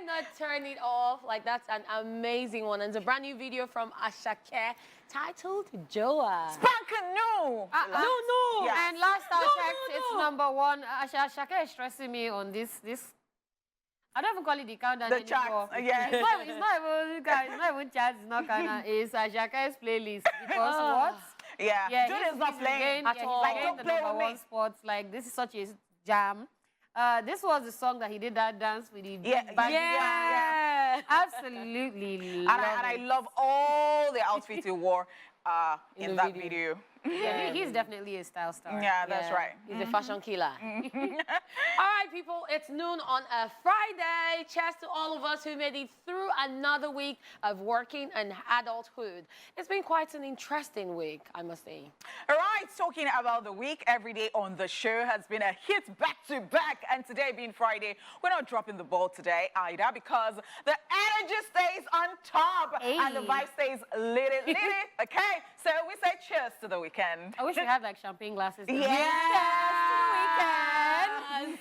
cannot turn it off. Like, that's an amazing one. And it's a brand new video from Ashake titled Joa. Spankin' new. No. Yeah. And last I checked, it's #1. Ashake is stressing me on this. I don't even call it the countdown The anymore. charts, yeah. It's not even charts. It's not kind of. It's Ashake's playlist because what? Yeah. Jude is not playing at all. Like, don't the play number with one me. spot. Like, this is such a jam. This was the song that he did that dance with the Yeah. Absolutely. And I love all the outfits he wore in that video. Yeah, he's definitely a style star. Yeah, that's right. He's a fashion killer. All right, people, it's noon on a Friday. Cheers to all of us who made it through another week of working and adulthood. It's been quite an interesting week, I must say. All right, talking about the week, every day on the show has been a hit back-to-back. And today being Friday, we're not dropping the ball today either because the energy stays on top and the vibe stays litty. Okay, so we say cheers to the weekend. I wish we had like champagne glasses. Yes.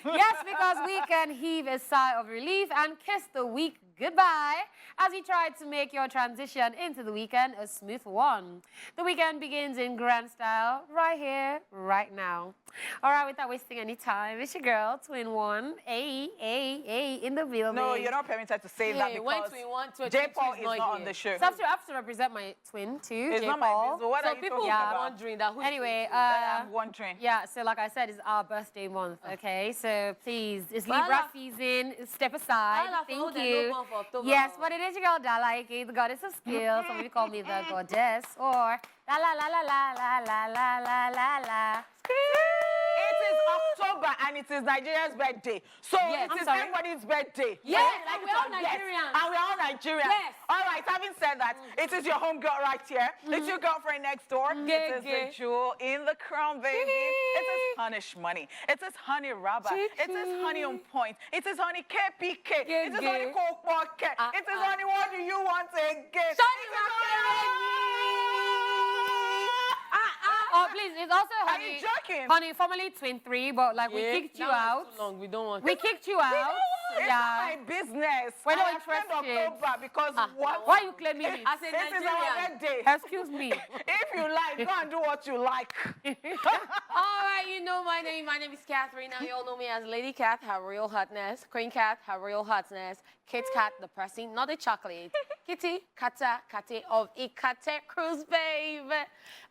Yes, because we can heave a sigh of relief and kiss the week goodbye as we try to make your transition into the weekend a smooth one. The weekend begins in grand style right here, right now. All right, without wasting any time, it's your girl, Twin One, in the building. No, you're not permitted to say that because J-Paul is not on the show. So I have to represent my twin too, It's not my business. What are you people talking are about? wondering that who Anyway, I'm wondering. yeah, so like I said, it's our birthday month, okay? So please, it's Libra season, step aside. Thank you. Yes, but it is your girl Dalaike, the goddess of skill. Some people call me the goddess, or la la la la la la la la la la la. It is October and it is Nigeria's birthday. So it is everybody's birthday. Yes, like we're all Nigerians. And we're all Nigerians. Yes. All right, having said that, it is your home girl right here. It's your girlfriend next door. It is the jewel in the crown, baby. It is Honeysh Money. It is Honey Rubber. It is Honey on Point. It is Honey KPK. It is Honey Coke Pocket. It is Honey What Do You Want Again? Oh, please, it's also Honey. Are you joking? Honey, formerly Twin 3, but like we kicked you out. Too long. We don't want. We kicked you out. It's not my business. We're not I attend interested. October because what? Why are you claiming it? As a This is our Nigerian. birthday. Excuse me. If you like, go and do what you like. All right, you know my name. My name is Catherine. Now you all know me as Lady Cat, her real hotness. Queen Cat, her real hotness. Kit Kat, the pressing, not the chocolate. Kitty, Kata, Kate of Ikate Cruise, babe.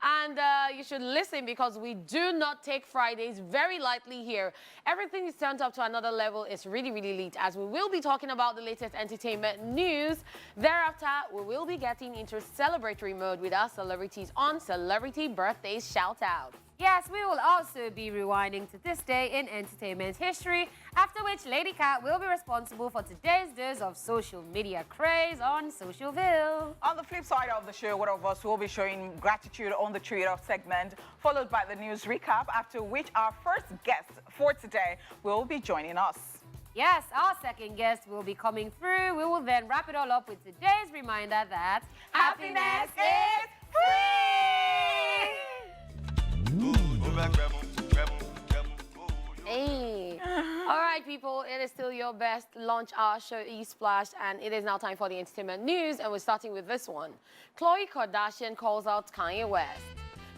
And you should listen because we do not take Fridays very lightly here. Everything is turned up to another level. It's really, really lit as we will be talking about the latest entertainment news. Thereafter, we will be getting into celebratory mode with our celebrities on Celebrity Birthdays Shout Out. Yes, we will also be rewinding to this day in entertainment history, after which Lady Cat will be responsible for today's dose of social media craze on Socialville. On the flip side of the show, one of us will be showing gratitude on the Twitter segment, followed by the news recap, after which our first guest for today will be joining us. Yes, our second guest will be coming through. We will then wrap it all up with today's reminder that happiness is free! Hey. All right, people, it is still your best lunch hour show, Esplash, and it is now time for the entertainment news, and we're starting with this one. Khloe Kardashian calls out Kanye West.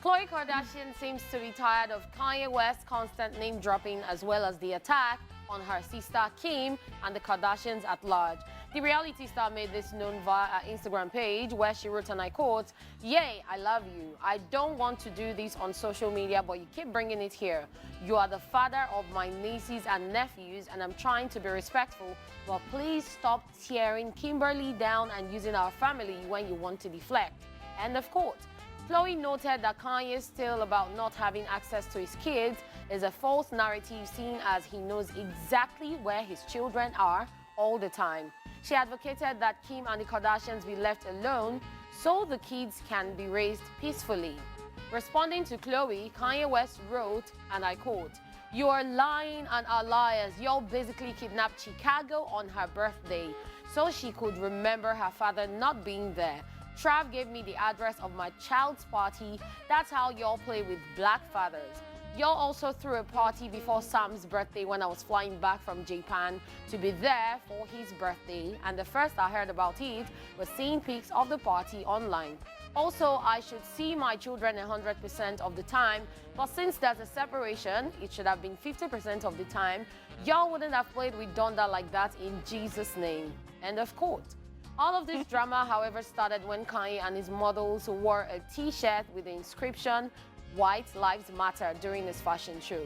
Khloe Kardashian seems to be tired of Kanye West's constant name-dropping as well as the attack on her sister Kim and the Kardashians at large. The reality star made this known via her Instagram page where she wrote, and I quote, "Yay, I love you. I don't want to do this on social media, but you keep bringing it here. You are the father of my nieces and nephews, and I'm trying to be respectful, but please stop tearing Kimberly down and using our family when you want to deflect." End of quote. Khloe noted that Kanye's tale about not having access to his kids is a false narrative, seen as he knows exactly where his children are all the time. She advocated that Kim and the Kardashians be left alone so the kids can be raised peacefully. Responding to Khloe, Kanye West wrote, and I quote, "You are lying and are liars. Y'all basically kidnapped Chicago on her birthday so she could remember her father not being there. Trav gave me the address of my child's party. That's how y'all play with black fathers. Y'all also threw a party before Sam's birthday when I was flying back from Japan to be there for his birthday, and the first I heard about it was seeing pics of the party online. Also, I should see my children 100% of the time, but since there's a separation, it should have been 50% of the time. Y'all wouldn't have played with Donda like that in Jesus' name. End of quote. All of this drama, however, started when Kanye and his models wore a t-shirt with the inscription, White Lives Matter, during his fashion show.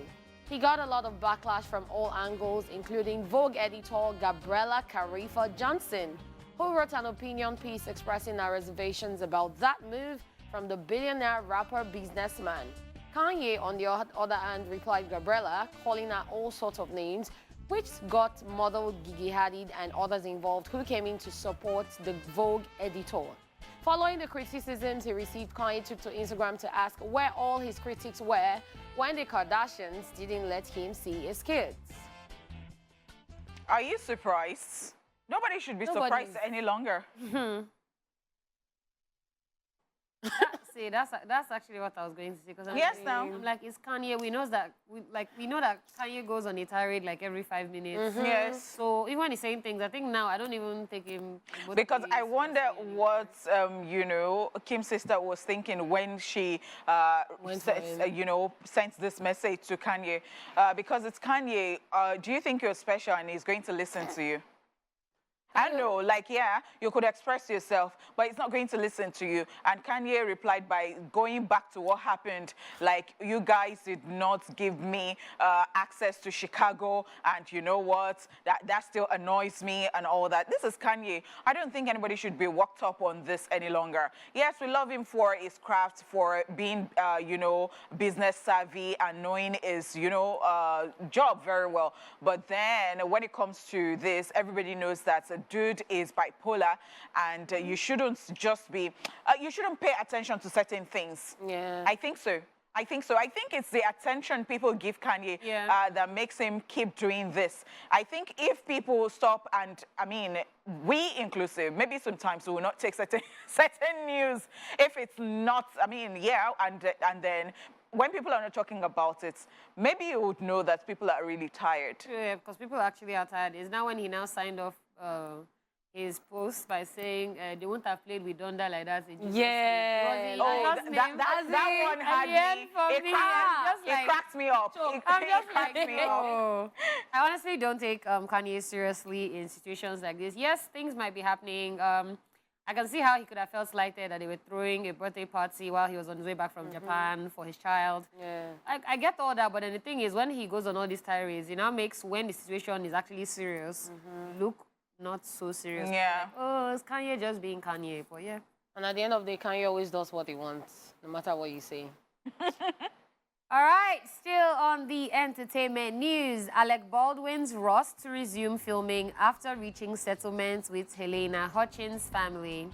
He got a lot of backlash from all angles, including Vogue editor Gabriella Carifa Johnson, who wrote an opinion piece expressing her reservations about that move from the billionaire rapper businessman. Kanye, on the other hand, replied Gabriella, calling her all sorts of names, which got model Gigi Hadid and others involved who came in to support the Vogue editor. Following the criticisms he received, Kanye took to Instagram to ask where all his critics were when the Kardashians didn't let him see his kids. Are you surprised? Nobody should be surprised any longer. See, that's actually what I was going to say. Because I'm like, it's Kanye. We know that Kanye goes on a tirade like every 5 minutes. Yes. So even when he's saying things, I think now I don't even take him. Because I wonder what Kim's sister was thinking when she sent this message to Kanye. Because it's Kanye. Do you think you're special and he's going to listen to you? I know, like, yeah, you could express yourself, but it's not going to listen to you. And Kanye replied by going back to what happened, like, you guys did not give me access to Chicago, and you know what, that still annoys me and all that. This is Kanye. I don't think anybody should be worked up on this any longer. Yes, we love him for his craft, for being, business savvy and knowing his, job very well. But then when it comes to this, everybody knows that dude is bipolar, and you shouldn't just be, you shouldn't pay attention to certain things. Yeah. I think so. I think it's the attention people give Kanye that makes him keep doing this. I think if people stop, and I mean, we inclusive, maybe sometimes we will not take certain news if it's not, I mean, yeah, and then when people are not talking about it, maybe you would know that people are really tired. Yeah, because people actually are tired. It's now when he now signed off his post by saying they won't have played with Donda like that. Yeah. That one had me. It cracked me up. It cracked me up. I honestly don't take Kanye seriously in situations like this. Yes, things might be happening. I can see how he could have felt slighted that they were throwing a birthday party while he was on his way back from Japan for his child. Yeah. I get all that, but then the thing is, when he goes on all these tirades, it now makes when the situation is actually serious look not so serious. Yeah. Like, oh, it's Kanye just being Kanye, but yeah. And at the end of the day, Kanye always does what he wants, no matter what you say. All right, still on the entertainment news, Alec Baldwin's Ross to resume filming after reaching settlements with Helena Hutchins' family.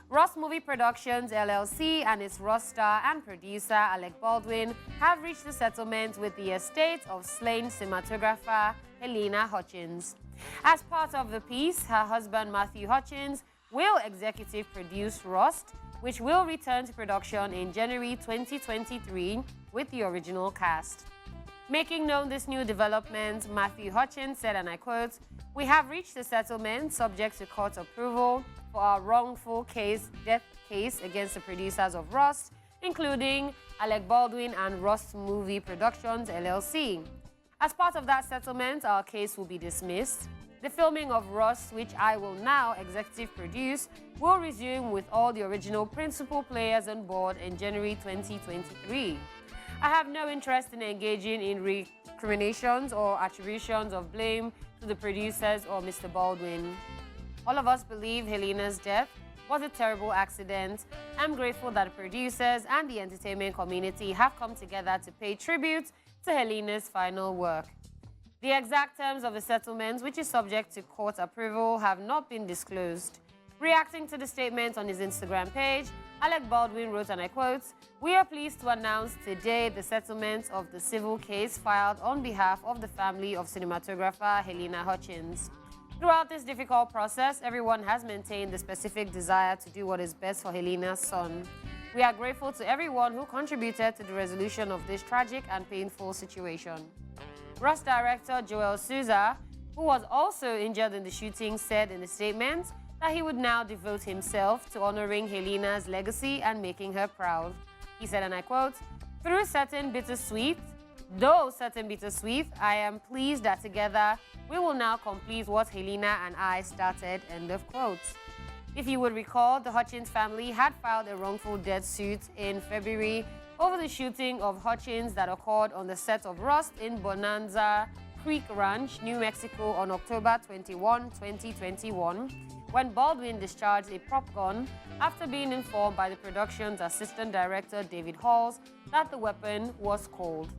Ross Movie Productions, LLC, and its Ross star and producer, Alec Baldwin, have reached a settlement with the estate of slain cinematographer Helena Hutchins. As part of the piece, her husband, Matthew Hutchins, will executive produce Rust, which will return to production in January 2023 with the original cast. Making known this new development, Matthew Hutchins said, and I quote, "We have reached a settlement subject to court approval for our wrongful death case against the producers of Rust, including Alec Baldwin and Rust Movie Productions, LLC. As part of that settlement, our case will be dismissed. The filming of Rust, which I will now executive produce, will resume with all the original principal players on board in January 2023. I have no interest in engaging in recriminations or attributions of blame to the producers or Mr. Baldwin. All of us believe Helena's death was a terrible accident. I'm grateful that the producers and the entertainment community have come together to pay tribute to Helena's final work. The exact terms of the settlement, which is subject to court approval, have not been disclosed. Reacting to the statement on his Instagram page, Alec Baldwin wrote, and I quote, "We are pleased to announce today the settlement of the civil case filed on behalf of the family of cinematographer Helena Hutchins. Throughout this difficult process, everyone has maintained the specific desire to do what is best for Helena's son. We are grateful to everyone who contributed to the resolution of this tragic and painful situation. Ross director Joel Souza, who was also injured in the shooting, said in a statement that he would now devote himself to honoring Helena's legacy and making her proud. He said, and I quote, though certain bittersweet, I am pleased that together we will now complete what Helena and I started, end of quote. If you would recall, the Hutchins family had filed a wrongful death suit in February over the shooting of Hutchins that occurred on the set of Rust in Bonanza Creek Ranch, New Mexico on October 21, 2021, when Baldwin discharged a prop gun after being informed by the production's assistant director David Halls that the weapon was cold.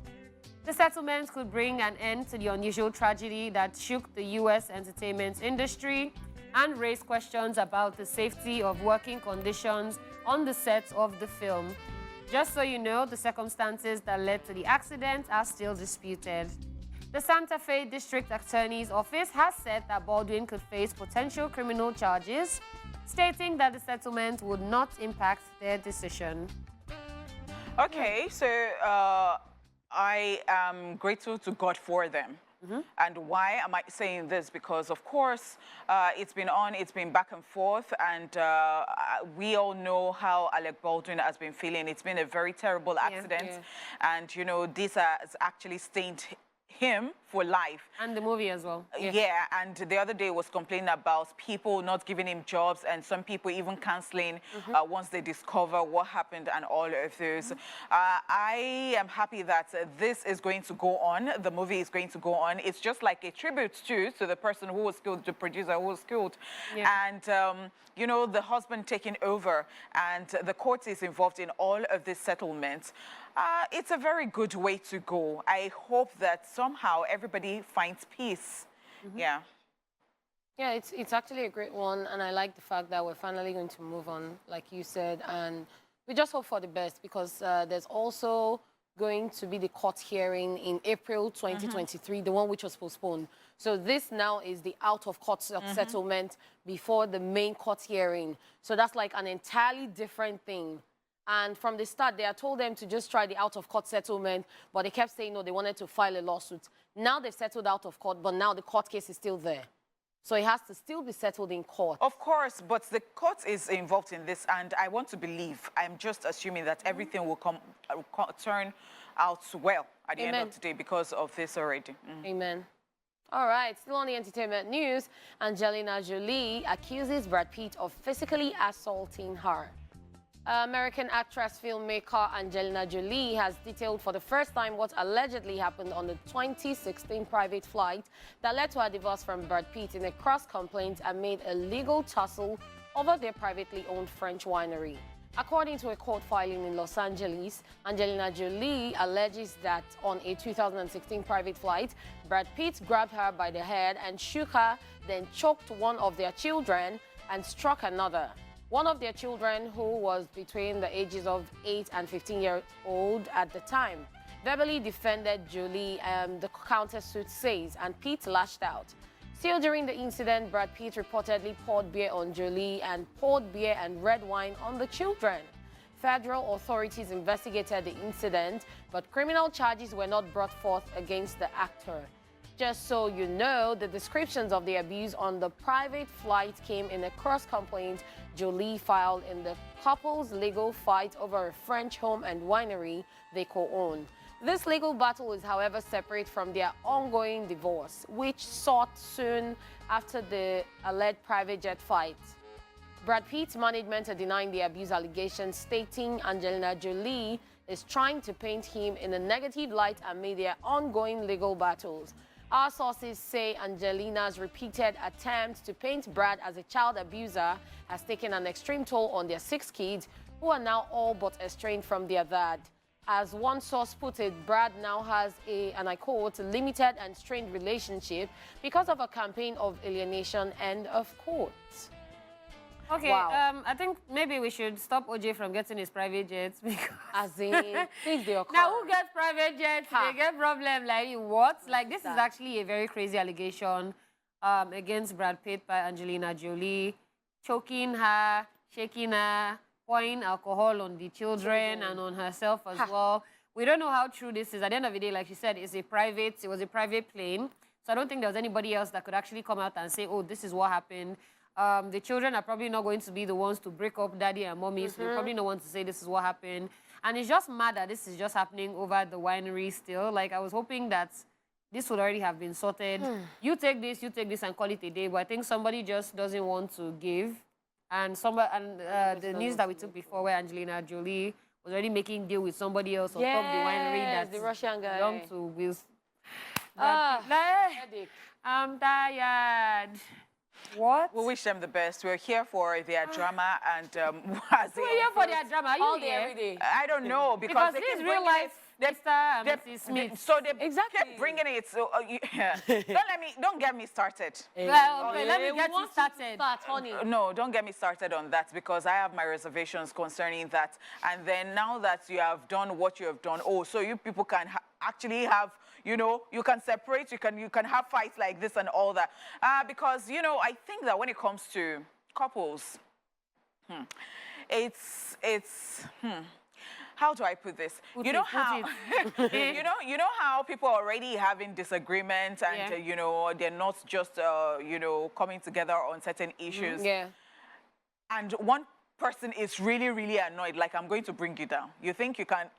The settlement could bring an end to the unusual tragedy that shook the U.S. entertainment industry and raised questions about the safety of working conditions on the set of the film. Just so you know, the circumstances that led to the accident are still disputed. The Santa Fe District Attorney's Office has said that Baldwin could face potential criminal charges, stating that the settlement would not impact their decision. Okay, so I am grateful to God for them. And why am I saying this? Because, of course, it's been back and forth, and we all know how Alec Baldwin has been feeling. It's been a very terrible accident, and, you know, this has actually stained him for life. And the movie as well. Yeah, and the other day was complaining about people not giving him jobs and some people even canceling once they discover what happened and all of those. I am happy that this is going to go on. The movie is going to go on. It's just like a tribute to the person who was killed, the producer who was killed. And, you know, the husband taking over and the court is involved in all of this settlement. It's a very good way to go. I hope that somehow everybody finds peace. Yeah, it's actually a great one, and I like the fact that we're finally going to move on, like you said, and we just hope for the best, because there's also going to be the court hearing in April 2023, the one which was postponed. So this now is the out-of-court settlement before the main court hearing. So that's like an entirely different thing. And from the start, they had told them to just try the out-of-court settlement, but they kept saying no, they wanted to file a lawsuit. Now they've settled out of court, but now the court case is still there. So it has to still be settled in court. Of course, but the court is involved in this, and I want to believe, I'm just assuming that everything will turn out well at the end of the day because of this already. Amen. All right, still on the entertainment news, Angelina Jolie accuses Brad Pitt of physically assaulting her. American actress, filmmaker Angelina Jolie has detailed for the first time what allegedly happened on the 2016 private flight that led to her divorce from Brad Pitt in a cross-complaint amid a legal tussle over their privately owned French winery. According to a court filing in Los Angeles, Angelina Jolie alleges that on a 2016 private flight, Brad Pitt grabbed her by the head and shook her, then choked one of their children and struck another. One of their children, who was between the ages of 8 and 15 years old at the time, verbally defended Jolie, the countersuit says, and Pitt lashed out. Still during the incident, Brad Pitt reportedly poured beer on Jolie and poured beer and red wine on the children. Federal authorities investigated the incident, but criminal charges were not brought forth against the actor. Just so you know, the descriptions of the abuse on the private flight came in a cross-complaint Jolie filed in the couple's legal fight over a French home and winery they co-own. This legal battle is, however, separate from their ongoing divorce, which sought soon after the alleged private jet fight. Brad Pitt's management are denying the abuse allegations, stating Angelina Jolie is trying to paint him in a negative light amid their ongoing legal battles. Our sources say Angelina's repeated attempts to paint Brad as a child abuser has taken an extreme toll on their 6 kids, who are now all but estranged from their dad. As one source put it, Brad now has a, and I quote, limited and strained relationship because of a campaign of alienation, end of quote. Okay, Wow. I think maybe we should stop OJ from getting his private jets, because As in, things they occur. now who gets private jets? Ha. They get problem like what? Like this is that? actually a very crazy allegation against Brad Pitt by Angelina Jolie, choking her, shaking her, pouring alcohol on the children and on herself as well. We don't know how true this is. At the end of the day, like she said, it was a private plane. So I don't think there was anybody else that could actually come out and say, oh, this is what happened. The children are probably not going to be the ones to break up daddy and mommy, so they probably don't want to say this is what happened. And it's just mad that this is just happening over the winery still. Like, I was hoping that this would already have been sorted. You take this, and call it a day. But I think somebody just doesn't want to give. And the news that we took before where Angelina Jolie was already making deal with somebody else on top of the winery that's the Russian guy. belonged to Will. Headache. I'm tired. What? We wish them the best. We're here for their drama and We're here for their drama. Are you All day, here? every day. I don't know Because they this keep is real bringing life it- Mr. and Mrs. Smith. So they Exactly. kept bringing it. So don't get me started. Well, okay, let me get you want started. Start, honey. No, don't get me started on that because I have my reservations concerning that. And then now that you have done what you have done, so you people can actually have, you can separate, you can have fights like this and all that. Because, I think that when it comes to couples, how do I put this? Put You know it. how you know how people are already having disagreements and they're not just coming together on certain issues. Yeah. And one person is really, really annoyed, like, I'm going to bring you down. You think you can,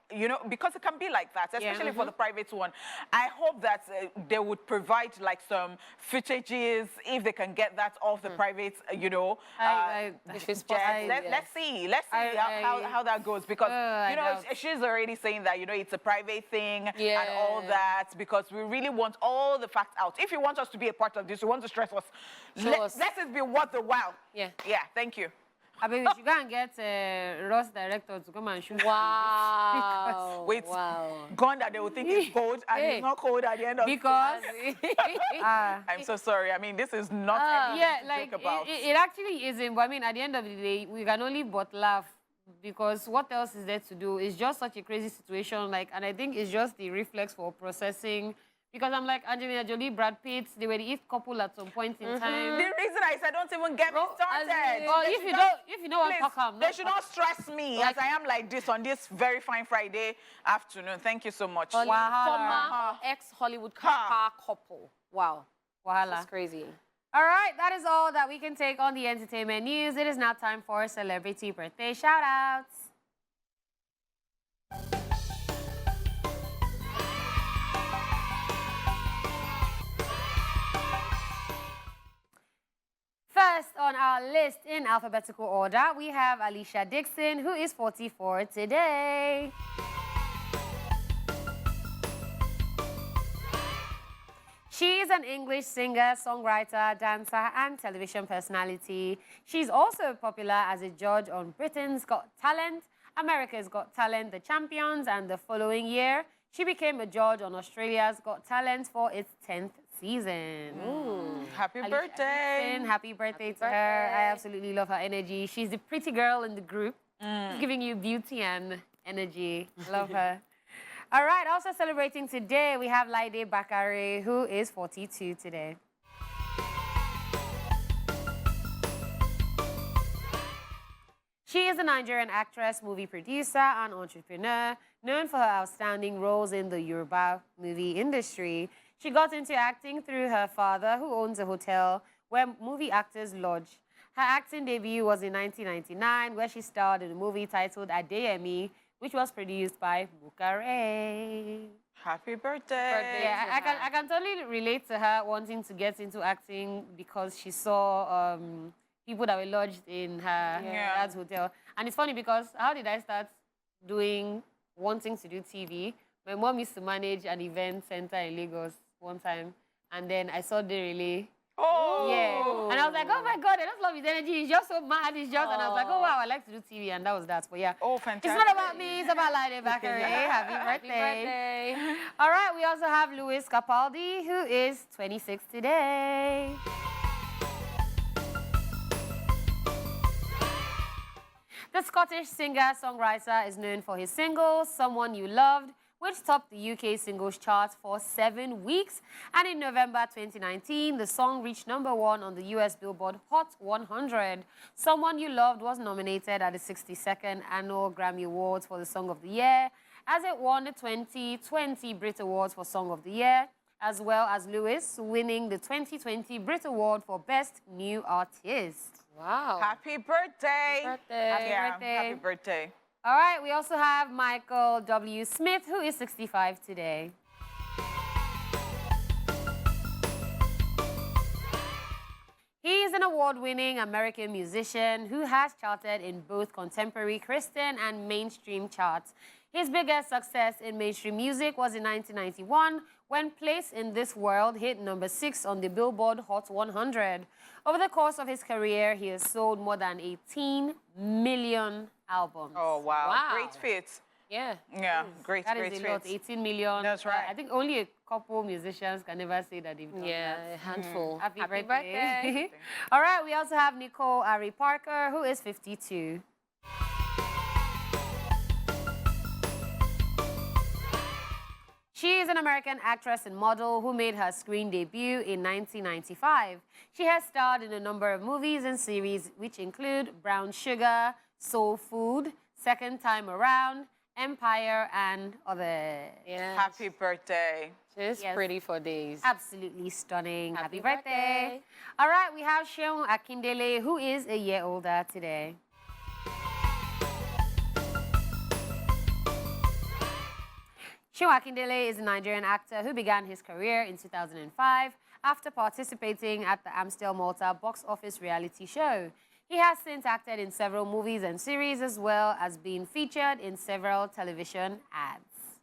because it can be like that, especially for the private one. I hope that they would provide, like, some footages, if they can get that off the private, If it's possible, Let's see how that goes. Because, she's already saying that, it's a private thing and all that, because we really want all the facts out. If you want us to be a part of this, you want to stress us, let it be worth the while. Yeah. Yeah, thank you. I mean, we should go and get Ross director to come and shoot. Wow. Wait, wow. gun that they will think it's cold and it's not cold at the end of Because I'm so sorry. I mean, this is not anything to like think about. it actually isn't. But I mean, at the end of the day, we can only but laugh because what else is there to do? It's just such a crazy situation. Like, and I think it's just the reflex for processing. Because I'm like, Angelina Jolie, Brad Pitt, they were the it couple at some point in time. The reason I said don't even get me started. Well, if you don't want to talk, they should not stress me as I am like this on this very fine Friday afternoon. Thank you so much. Former ex-Hollywood car couple. Wow. Wahala. That's crazy. All right, that is all that we can take on the entertainment news. It is now time for celebrity birthday shout-outs. First on our list in alphabetical order, we have Alicia Dixon, who is 44 today. She is an English singer, songwriter, dancer, and television personality. She's also popular as a judge on Britain's Got Talent, America's Got Talent, The Champions, and the following year, she became a judge on Australia's Got Talent for its 10th season. Happy Alicia birthday. Dixon, happy birthday to her. I absolutely love her energy. She's the pretty girl in the group. She's giving you beauty and energy. Love her. All right, also celebrating today, we have Laide Bakare, who is 42 today. She is a Nigerian actress, movie producer, and entrepreneur, known for her outstanding roles in the Yoruba movie industry. She got into acting through her father, who owns a hotel where movie actors lodge. Her acting debut was in 1999, where she starred in a movie titled Adeyemi, which was produced by Bukare. Happy birthday. Yeah, I can totally relate to her wanting to get into acting because she saw people that were lodged in her dad's hotel. And it's funny because how did I start wanting to do TV? My mom used to manage an event center in Lagos one time, and then I saw the relay. Oh! Yeah. And I was like, oh my God, I just love his energy. He's just so mad. He's just, and I was like, oh wow, I like to do TV, and that was that. But yeah. Oh, fantastic. It's not about me, it's about Laide Bakare. Happy birthday. All right, we also have Louis Capaldi, who is 26 today. The Scottish singer-songwriter is known for his single, Someone You Loved, which topped the UK singles chart for 7 weeks. And in November 2019, the song reached #1 on the US Billboard Hot 100. Someone You Loved was nominated at the 62nd Annual Grammy Awards for the Song of the Year, as it won the 2020 Brit Awards for Song of the Year, as well as Lewis winning the 2020 Brit Award for Best New Artist. Wow. Happy birthday. Happy birthday. Happy birthday. All right, we also have Michael W. Smith, who is 65 today. He is an award-winning American musician who has charted in both contemporary Christian and mainstream charts. His biggest success in mainstream music was in 1991 when Place in This World hit #6 on the Billboard Hot 100. Over the course of his career, he has sold more than 18 million albums. Oh, wow. Wow. Great fit. Yeah. Yeah, great That is a lot, fit. 18 million. That's right. I think only a couple musicians can never say that they've done Yeah, that. a handful. Happy birthday. birthday. All right, we also have Nicole Ari Parker, who is 52. She is an American actress and model who made her screen debut in 1995. She has starred in a number of movies and series, which include Brown Sugar, Soul Food, Second Time Around, Empire, and others. Yeah. Happy birthday. She's Yes. pretty for days. Absolutely stunning. Happy Happy birthday. All right, we have Seun Akindele, who is a year older today. Seun Akindele is a Nigerian actor who began his career in 2005 after participating at the Amstel Malta box office reality show. He has since acted in several movies and series, as well as being featured in several television ads.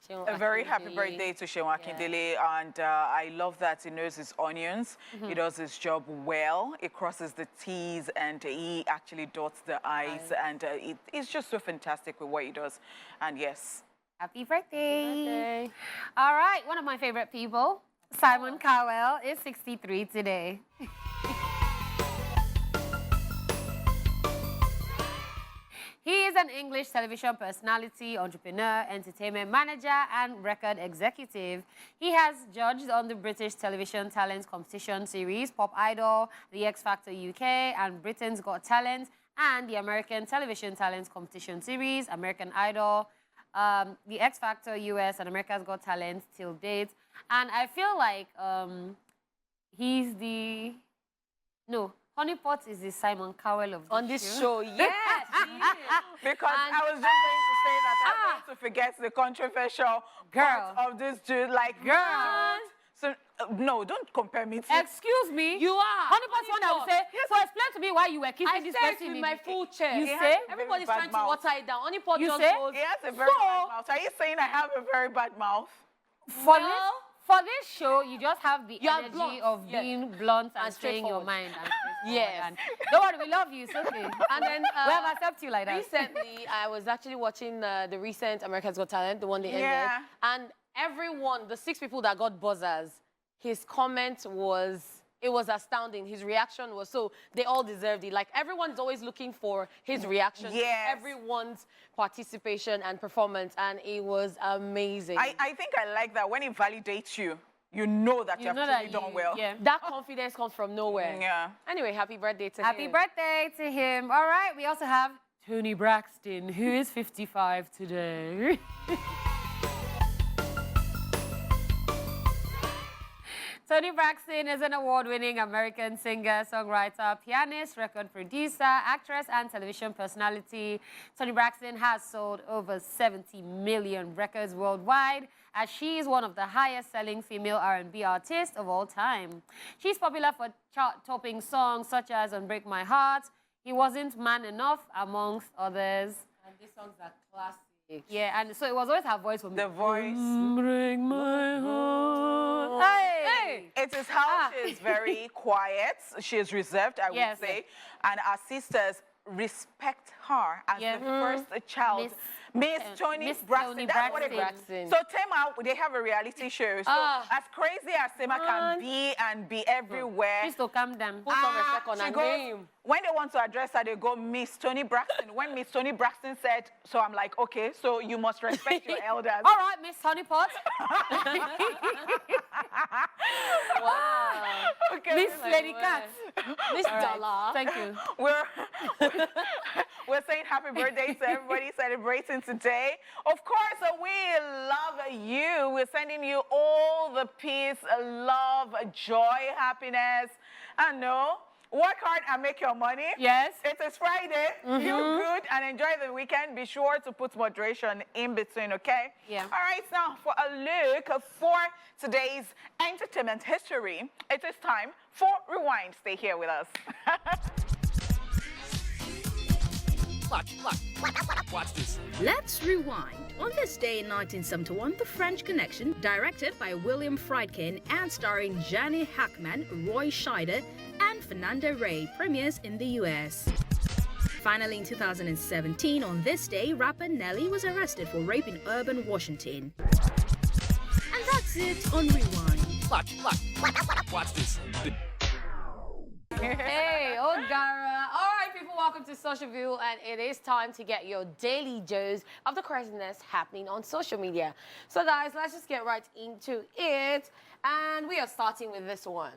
A very happy birthday to Seun Akindele, and I love that he knows his onions. He does his job well. He crosses the T's and he actually dots the I's, and it's just so fantastic with what he does. And yes. Happy birthday. Birthday. All right, one of my favorite people, Simon Cowell, is 63 today. He is an English television personality, entrepreneur, entertainment manager, and record executive. He has judged on the British television talent competition series Pop Idol, The X Factor UK, and Britain's Got Talent, and the American television talent competition series American Idol, The X Factor US, and America's Got Talent till date. And I feel like he's the... No, Honeypot is the Simon Cowell of On this show, yes. Because I was just going to say that I'm going to forget the controversial Girl. part of this dude. Like, Girl. So, no, don't compare me to... Excuse me. You are. Honeypot's one I would say, so explain to me why you were kissing I this said it person. with my full chest. You He has say? a very Everybody's bad trying mouth. to water it down. Honeypot You just say? goes. He has a very bad mouth. Are you saying I have a very bad mouth? For this show, you just have the You are energy blunt. of Yes. being blunt and And saying your straightforward. mind. And Yes. and don't worry, we love you. It's okay. And then we have accepted you like that. recently, I was actually watching the recent America's Got Talent, the one they ended, Yeah. and everyone, the 6 people that got buzzers, his comment was, it was astounding. His reaction was, so they all deserved it. Like, everyone's always looking for his reaction, Yes. everyone's participation and performance, and it was amazing. I think I like that. When he validates you, you know that you've truly done well. Yeah. That confidence comes from nowhere. Yeah. Anyway, happy birthday to him. Happy birthday to him. All right, we also have Toni Braxton, who is 55 today. Toni Braxton is an award-winning American singer, songwriter, pianist, record producer, actress, and television personality. Toni Braxton has sold over 70 million records worldwide, as she is one of the highest-selling female R&B artists of all time. She's popular for chart-topping songs such as Unbreak My Heart, He Wasn't Man Enough, amongst others. And these songs are classic. Yeah, and so it was always her voice for me. The voice. Break my heart. Hey! It is how she is very quiet. She is reserved, I would Yes. say. And our sisters respect her as the first child. Miss Toni Braxton. That's what it is. So Tema, they have a reality show. So as crazy as Tema can be and be everywhere. Please to calm down. Put some respect on her name. When they want to address her, they go Miss Toni Braxton. When Miss Toni Braxton said, so I'm like, okay, so you must respect your elders. All right, Miss Honeypot. Wow. Okay, Miss Lady Cat. Miss Dollar. Thank you. We're saying happy birthday to everybody celebrating today. Of course, we love you. We're sending you all the peace, love, joy, happiness. I know. Work hard and make your money. Yes. It is Friday. Feel good and enjoy the weekend. Be sure to put moderation in between, okay? Yeah. All right, now for a look for today's entertainment history, it is time for Rewind. Stay here with us. Watch this. Let's rewind. On this day in 1971, The French Connection, directed by William Friedkin and starring Jenny Hackman, Roy Scheider, and Fernanda Rey, premieres in the US. Finally, in 2017, on this day, rapper Nelly was arrested for raping Urban Washington. And that's it on Rewind. Watch this. Hey, Ogara. All right, people, welcome to Social View, and it is time to get your daily dose of the craziness happening on social media. So, guys, let's just get right into it, and we are starting with this one.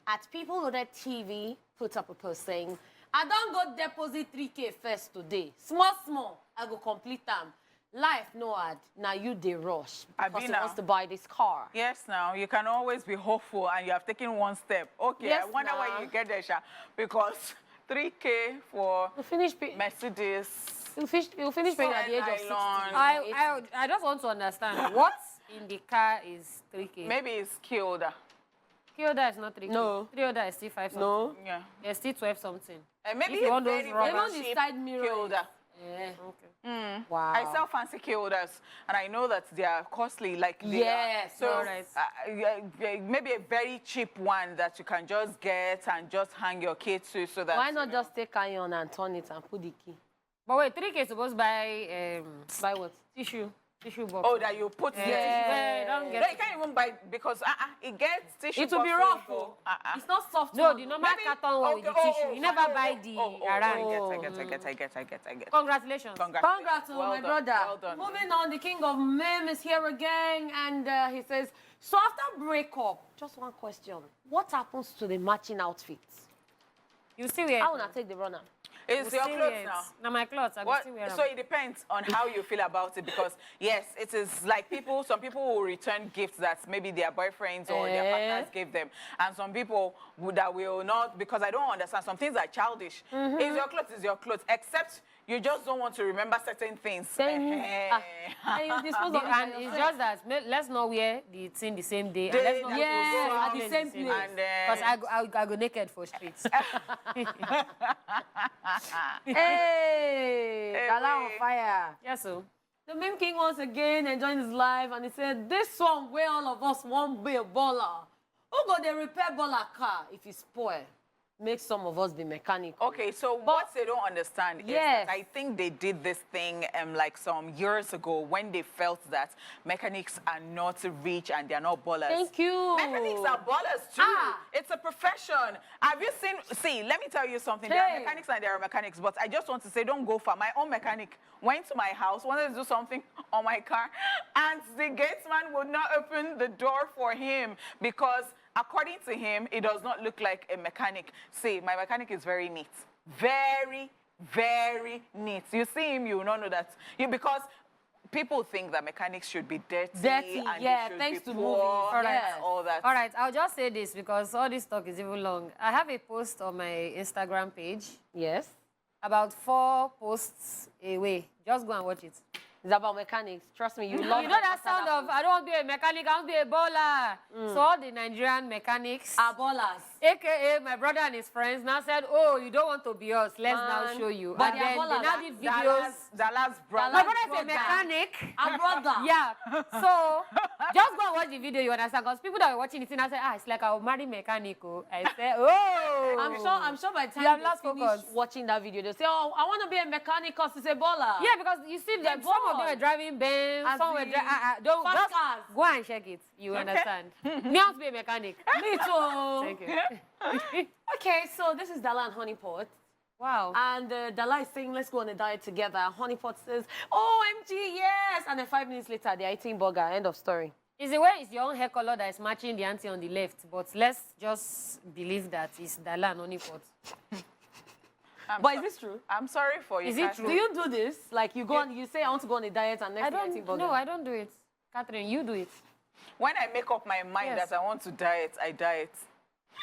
At People Loaded TV put up a post saying, I don't go deposit 3K first today. Small, I go complete them. Life no hard. Now you dey rush because he wants to buy this car. Yes, now you can always be hopeful and you have taken one step. Okay, yes, I wonder why you get there, Sha. Because 3K for Mercedes. You'll finish paying at the age of 60. I just want to understand what in the car is 3K. Maybe it's Kyoda. Kyoda is not 3K. No. 3Kyoda is still 5 something. No. Yeah. It's still 12 something. And maybe if you want those very, rubbers. very Even the cheap side mirror. Kyoda. Yeah. Okay. Wow. I sell fancy Kyodas, and I know that they are costly. Like they yes. Are. So all right. maybe a very cheap one that you can just get and just hang your key to, so that. Why not just take iron and turn it and put the key? But wait, 3K is supposed to buy Buy what? tissue box. Oh, that you put the tissue. Don't get No, you can't even buy because it gets tissue. It will be rough. It's not soft. No, one. the normal carton one with the tissue. You never buy the around. I get. Congratulations. Congrats to Well my done, brother. well done. Moving on, the king of meme is here again, and he says, so after breakup, just one question. What happens to the matching outfits? You still wear it. I want to take the runner. It's your clothes now. Now my clothes. I will still wear them. So it depends on how you feel about it, because yes, it is like some people will return gifts that maybe their boyfriends or their partners gave them, and some people that will not, because I don't understand. Some things are childish. It's your clothes, except you just don't want to remember certain things. And you dispose of And it's just that let's not wear the thing the same day. And let's not at the same place. Because I go naked for streets. Hey, Gala on fire. Yes, so. The meme king once again enjoying his life, and he said, this one where all of us won't be a baller. Who go they repair baller car if it spoil? Make some of us be mechanical. Okay, so what they don't understand is yes. that I think they did this thing like some years ago when they felt that mechanics are not rich and they're not ballers. Thank you. Mechanics are ballers too. It's a profession. Have you seen, see, let me tell you something. There are mechanics and there are mechanics, but I just want to say don't go far. My own mechanic went to my house, wanted to do something on my car, and the gatesman would not open the door for him because according to him, it does not look like a mechanic. See, my mechanic is very neat. Very, very neat. You see him, you will not know that. Because people think that mechanics should be dirty and they should thanks be to poor movies. and all that. All right, I'll just say this because all this talk is even long. I have a post on my Instagram page. Yes. About 4 posts away. Just go and watch it. It's about mechanics. Trust me, you love You know that sound of, I don't want to be a mechanic, I want to be a baller. So all the Nigerian mechanics, Are ballers. AKA my brother and his friends, now said, oh, you don't want to be us. Let's now show you. But And they are then they ballers. now did videos. Dallas brother. My brother is a mechanic. Our brother. Yeah. So just go and watch the video, you understand? Because people that were watching it, I said, it's like I'll marry mechanic. I said, oh. I'm sure by the You time have lost they finish focus. watching that video, they'll say, oh, I want to be a mechanic because it's a baller. Yeah, because you see that some of them are driving Benz, As some were in don't fast just cars. go and check it. You understand? Me want to be a mechanic. Me too. Thank you. Okay, so this is Dala and Honeypot. Wow. And Dala is saying, let's go on a diet together. Honeypot says, OMG, yes. And then 5 minutes later, they're eating burger. End of story. It's the way it's your own hair color that is matching the auntie on the left, but let's just believe that it's Dala and Honeypot. But is this true? I'm sorry for you. Is it true? Do you do this? Like you go on, you say I want to go on a diet and next I day you're eating burger? don't. No, I don't do it. Catherine, you do it. When I make up my mind Yes. that I want to diet, I diet.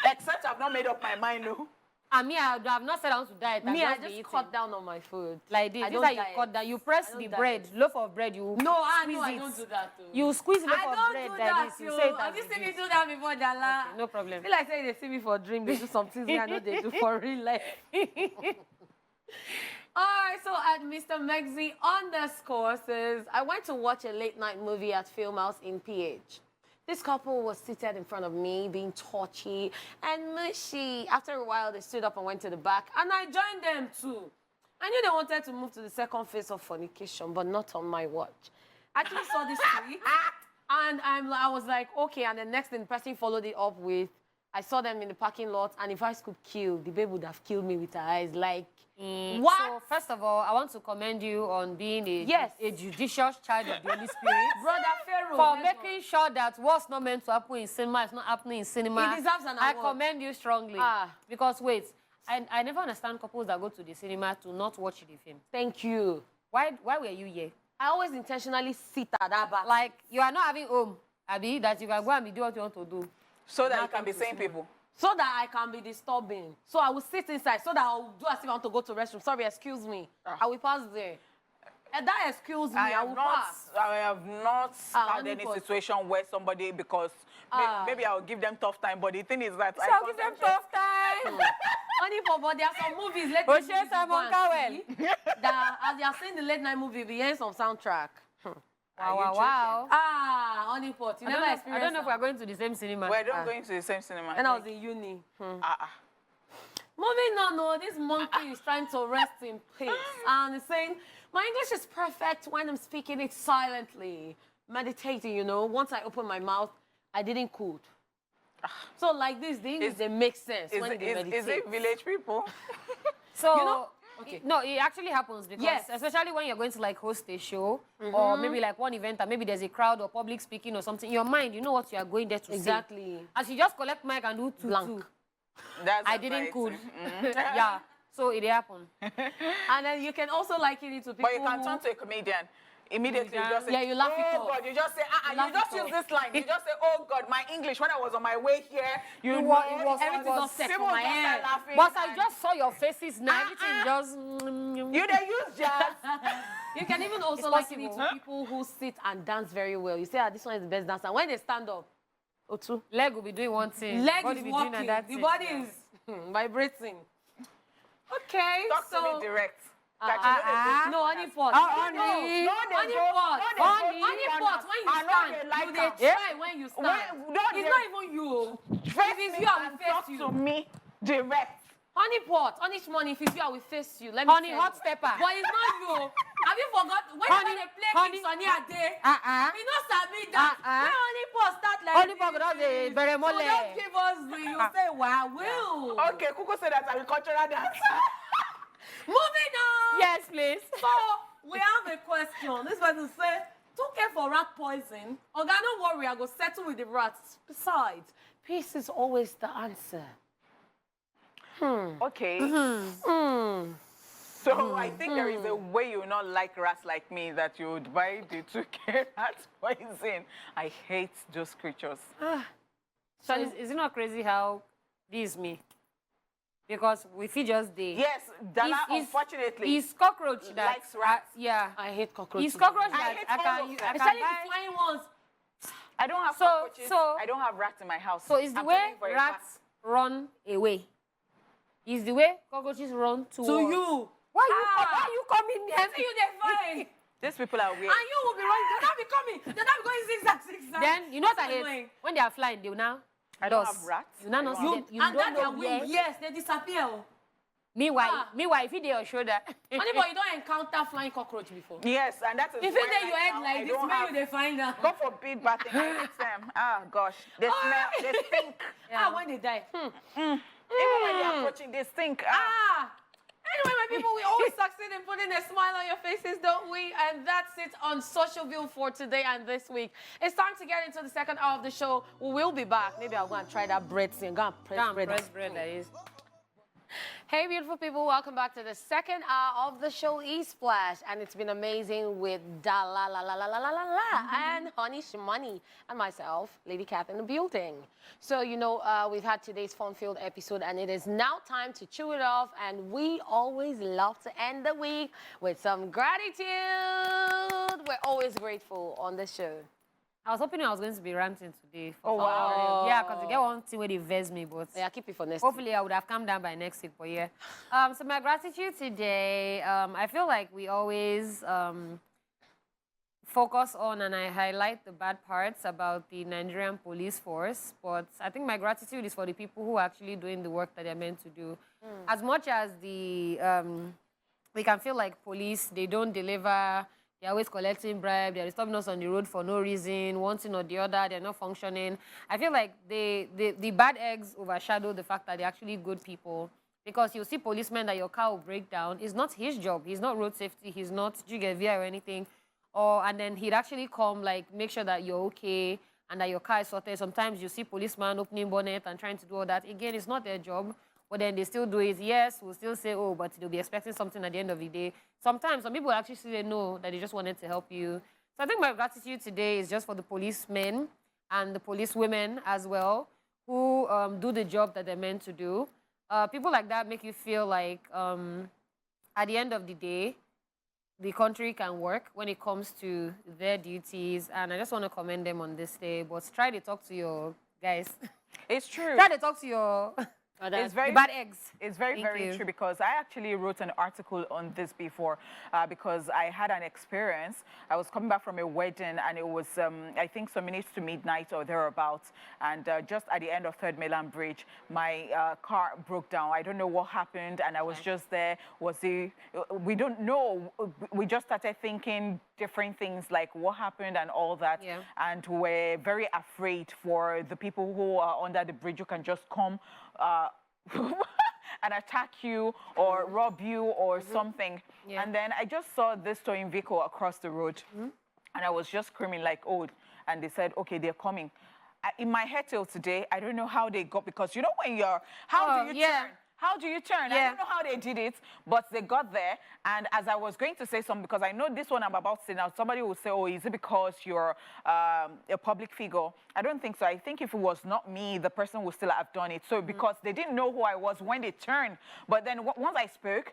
Except I've not made up my mind, no. And me, I have not said I want to diet. Me, I be just eating. cut down on my food. Like this. I This don't is how you diet. cut down. You press I don't the diet. bread, loaf of bread. You No, I squeeze know I it. don't do that too. You squeeze loaf I of don't bread do like that, this. You yo. say it Have as you it seen me is. do that before, Dala? Okay, no problem. I feel like saying they see me for a dream. They do some things I know they do for real life. All right, so at Mr. Megzi _ says, I went to watch a late night movie at Film House in PH. This couple was seated in front of me, being touchy and mushy. After a while, they stood up and went to the back, and I joined them too. I knew they wanted to move to the second phase of fornication, but not on my watch. I actually saw this tweet, and I was like, okay. And the next thing, the person followed it up with, I saw them in the parking lot, and if I could kill, the babe would have killed me with her eyes. Like, what? So, first of all, I want to commend you on being a, Yes. a judicious child of the Holy Spirit. Brother Pharaoh. For let's making sure that what's not meant to happen in cinema is not happening in cinema. He deserves an I award. commend you strongly. Because, wait, I never understand couples that go to the cinema to not watch the film. Thank you. Why were you here? I always intentionally sit at that back. Like, you are not having home, Abby, that you can go and do what you want to do. So that you can be saying people. So that I can be disturbing. So I will sit inside so that I'll do as if I want to go to the restroom. Sorry, excuse me. I will pass there. And that excuse me, I will pass. I have not had any Honeypot. situation where somebody, because maybe I'll give them tough time, but the thing is that I'll give them tough time. Honeypot, but there are some movies, let Oh, me share Simon Cowell. that as you are seeing the late night movie, we hear some soundtrack. Wow. Honeypot, you I never don't experienced know if we're going to the same cinema. We're not going to the same cinema. And I was in uni. Uh-uh. Moving on, no, this monkey is trying to rest in peace. And he's saying, my English is perfect when I'm speaking it silently. Meditating, you know, once I open my mouth, I didn't code. So like this, the English, they make sense when they meditate. Is it village people? So, You know? Okay. No, it actually happens because, Yes. especially when you're going to like host a show or maybe like one event and maybe there's a crowd or public speaking or something, in your mind, you know what you are going there to say. Exactly. As you just collect mic and do two, Blank. That's I didn't anxiety. could. Yeah. So it happened. And then you can also liken it to people But you can turn to a comedian. Immediately, you just say, Yeah, you laugh it oh off. God, you just say, You laugh you just it use off. this line. You just say, oh God, my English, when I was on my way here, you everything was just set people for my just head. start laughing. But I just saw your faces now. Everything just... You they use jazz. You can even also It's liken it possible. to people who sit and dance very well. You say, this one is the best dancer. When they stand up, Otu, Leg will be doing one thing. leg body is be walking, doing another the thing. body is vibrating. Okay, Talk so... to me direct. That you know they No, honeypot. honey. Honeypot. Honeypot, when you stand, you dey try when you stand. It's not even you. If it's you, I will face talk you. to me direct. Honeypot, honest money, if it's you, I will face you. Let me Honey, tell hot you. stepper. But it's not you. Have you forgot? When Honey, they play honey. King Sunny Ade, Uh-uh. he not sabi that. Uh-uh. When honeypot start like Honeypot go down the this, beremole. so don't give us the, you say, wow, will. Okay, Kuku said that agricultural dance. Moving on. Yes, please. So, we have a question. This person say, don't care for rat poison. Oga, don't worry, I go settle with the rats. Besides, peace is always the answer. Okay. So I think there is a way you will not like rats like me, that you would buy the 2K rat poison. I hate those creatures. So is it not crazy how this is me? Because we feel just the... Yes, Dala, unfortunately, It's cockroach that... likes rats. Yeah. I hate cockroaches. It's cockroach I that hate I all can... of I them. can Especially buy- the flying ones. I don't have So- cockroaches. so- I don't have rats in my house. So it's the I'm way telling you for a fact. rats run away. It's the way cockroaches run towards... To you. Why you coming here? See you there fine. These people are weird. And you will be running. They'll not be coming. They'll not be going zigzag, zigzag. Then, you know what I That's hate? annoying. When they are flying, they will now I don't have rats. You not I see don't them. You and don't that know their where. wing, yes, they disappear. Meanwhile, if you your shoulder. Honey boy, you don't encounter flying cockroach before. Yes, and that is If why you take your right head now, like I this, don't have- maybe they find out. God forbid bad thing. I hate them. Ah, gosh. They smell, they stink. When they die. Even when they're approaching, they stink. Anyway, my people, we always succeed in putting a smile on your faces, don't we? And that's it on Social View for today and this week. It's time to get into the second hour of the show. We will be back. Maybe I'll go and try that bread thing. Go and press bread. That is. Hey, beautiful people, welcome back to the second hour of the show, Esplash. And it's been amazing with Da La La La La La La La La and Honey Shmoney and myself, Lady Kath in the building. So, you know, we've had today's fun-filled episode, and it is now time to chew it off. And we always love to end the week with some gratitude. We're always grateful on this show. I was hoping I was going to be ranting today. Oh, wow. Yeah, because they get one thing where they vex me, but Yeah, keep it for next hopefully I would have calmed down by next week, but yeah. So my gratitude today, I feel like we always focus on and I highlight the bad parts about the Nigerian police force, but I think my gratitude is for the people who are actually doing the work that they're meant to do. As much as the we can feel like police, they don't deliver. They're always collecting bribes. They're stopping us on the road for no reason, one thing or the other. They're not functioning. I feel like the bad eggs overshadow the fact that they're actually good people. Because you see policemen that your car will break down. It's not his job. He's not road safety. He's not GGV or anything. And then he'd actually come, like, make sure that you're okay and that your car is sorted. Sometimes you see policemen opening bonnet and trying to do all that. Again, it's not their job. But then they still do it. Yes, we'll still say, oh, but they'll be expecting something at the end of the day. Sometimes some people actually say no, that they just wanted to help you. So I think my gratitude today is just for the policemen and the policewomen as well, who do the job that they're meant to do. People like that make you feel like at the end of the day, the country can work when it comes to their duties. And I just want to commend them on this day. But try to talk to your guys. It's true. Try to talk to your... It's very bad eggs. It's very, very true, because I actually wrote an article on this before because I had an experience. I was coming back from a wedding, and it was, I think, some minutes to midnight or thereabouts. And just at the end of 3rd Mainland Bridge, my car broke down. I don't know what happened, and I was just there. We don't know. We just started thinking different things like what happened and all that. Yeah. And we're very afraid for the people who are under the bridge who can just come and attack you or rob you or something. Yeah. And then I just saw this towing vehicle across the road. And I was just screaming like, oh, and they said, okay, they're coming. In my head till today, I don't know how they got, because you know when you're, how do you turn? How do you turn? I don't know how they did it, but they got there. And as I was going to say something, because I know this one I'm about to say now, somebody will say, oh, is it because you're a public figure? I don't think so. I think if it was not me, the person would still have done it. So because they didn't know who I was when they turned. But then once I spoke,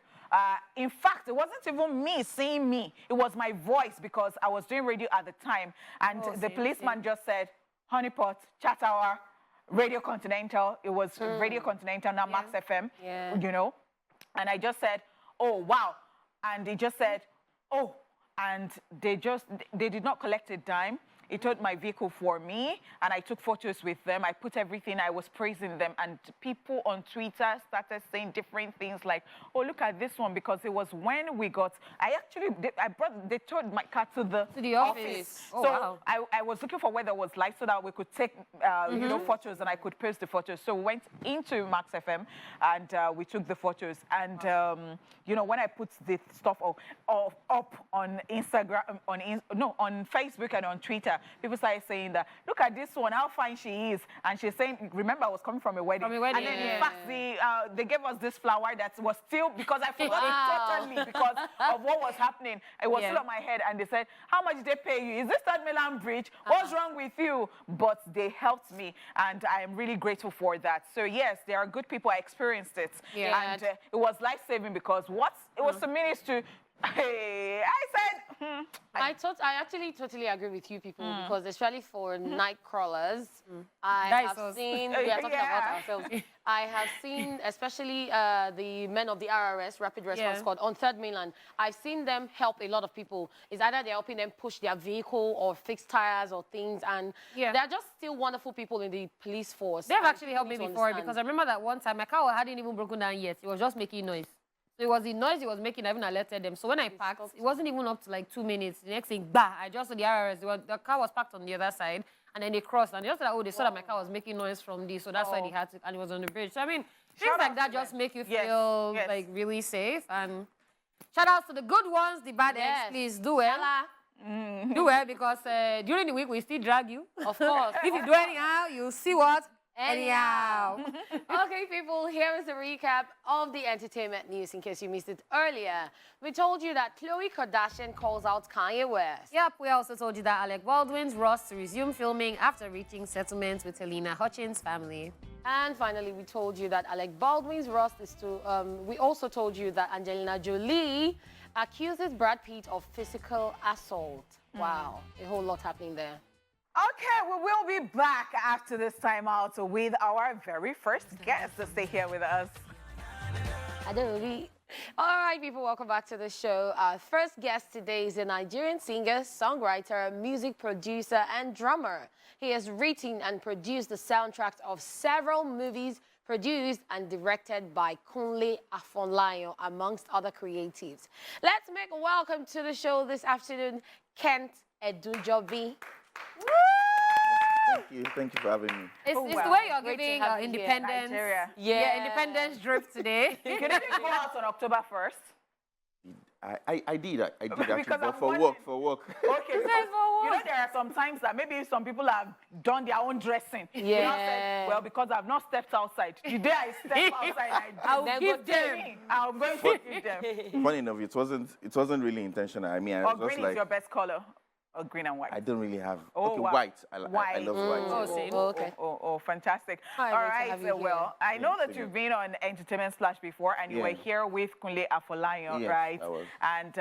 in fact, it wasn't even me saying me. It was my voice, because I was doing radio at the time. And the policeman just said, Honeypot, Chat Hour, Radio Continental. It was Radio Continental, now Max FM, you know. And I just said, oh, wow. And they just said, oh. And they did not collect a dime. He towed my vehicle for me, and I took photos with them. I put everything, I was praising them, and people on Twitter started saying different things like, oh, look at this one, because it was when we got, they towed my car to the office. Oh, so wow. I was looking for where there was light so that we could take, you know, photos, and I could post the photos. So we went into Max FM, and we took the photos. And, you know, when I put the stuff up on Instagram, on Facebook and on Twitter, people started saying that, look at this one, how fine she is. And she's saying, remember, I was coming from a wedding. From a wedding, and then, in fact, they gave us this flower that was still, because I forgot it totally because of what was happening. It was still on my head. And they said, how much did they pay you? Is this 3rd Mainland Bridge? What's wrong with you? But they helped me, and I am really grateful for that. So, yes, there are good people. I experienced it. And it was life-saving, because it was some minutes to Hey, I said, I actually totally agree with you people because especially for night crawlers, I That is have us. seen, we are talking about Yeah. ourselves. I have seen especially the men of the RRS, Rapid Response Yeah. Squad, on Third Mainland. I've seen them help a lot of people. It's either they're helping them push their vehicle or fix tires or things, and Yeah. they're just still wonderful people in the police force. They've and actually helped me people need to before understand. because I remember that one time my car hadn't even broken down yet. It was just making noise. So it was the noise it was making that even alerted them. So when I parked, it wasn't even up to like 2 minutes. The next thing, bah, I just saw the RRS. The car was parked on the other side, and then they crossed. And just that, oh, they saw that my car was making noise from this, so that's why they had to, and it was on the bridge. So I mean, things Shout like out that to just them. make you Yes, feel yes. like really safe. And shout out to the good ones, the bad eggs, Yes. please do it. Do it because during the week we still drag you. Of course. If you do anyhow, you'll see what? Anyhow. Okay, people, here is a recap of the entertainment news in case you missed it earlier. We told you that Khloe Kardashian calls out Kanye West. Yep, we also told you that Alec Baldwin's Ross to resume filming after reaching settlements with Helena Hutchins' family. And finally, we told you that Alec Baldwin's Ross is to... we also told you that Angelina Jolie accuses Brad Pitt of physical assault. Wow, a whole lot happening there. okay, we will be back after this time out with our very first guest to stay here with us. I don't really... All right, people, welcome back to the show. Our first guest today is a Nigerian singer, songwriter, music producer, and drummer. He has written and produced the soundtracks of several movies produced and directed by Kunle Afonlayo, amongst other creatives. Let's make a welcome to the show this afternoon, Kent Edujobi. Thank you for having me. It's, Oh, it's wow. the way you're Great to giving have you here, independence. Nigeria. Yeah, independence drip today. You didn't go out on October 1st? I did actually, Because but I'm for wondering- work. Okay, because, you know, there are some times that maybe some people have done their own dressing. You know, Yeah. said, well, because I've not stepped outside. The day I step outside, I'll then give go tell them. me. I'm going to give them. Funny enough, it wasn't really intentional. I mean, I Or was just green is like, your best color. Or green and white. I don't really have. Oh, okay, wow. white. I White. love white. Oh, yeah. same. Oh, okay. Oh, fantastic. Hi, All great to right, have you well, I know Yeah, that same you've here. been on Entertainment Splash before, and you Yeah. were here with Kunle Afolayan, Yes, right? I was. And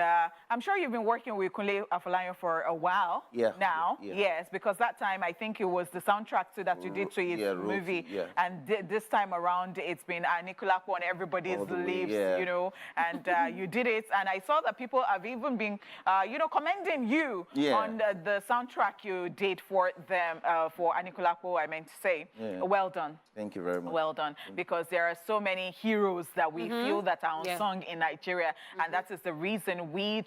I'm sure you've been working with Kunle Afolayan for a while Yeah, now. yeah. Yes, because that time, I think it was the soundtrack too that you did to his Yeah, Road, movie. yeah. And this time around, it's been Nicolappo on everybody's All the way, lips, yeah. you know, and you did it. And I saw that people have even been, you know, commending you Yeah. on the soundtrack you did for them, for Anikulapo, I meant to say. Yeah. Well done. Thank you very much. Well done. Because there are so many heroes that we feel that are unsung in Nigeria. And that is the reason we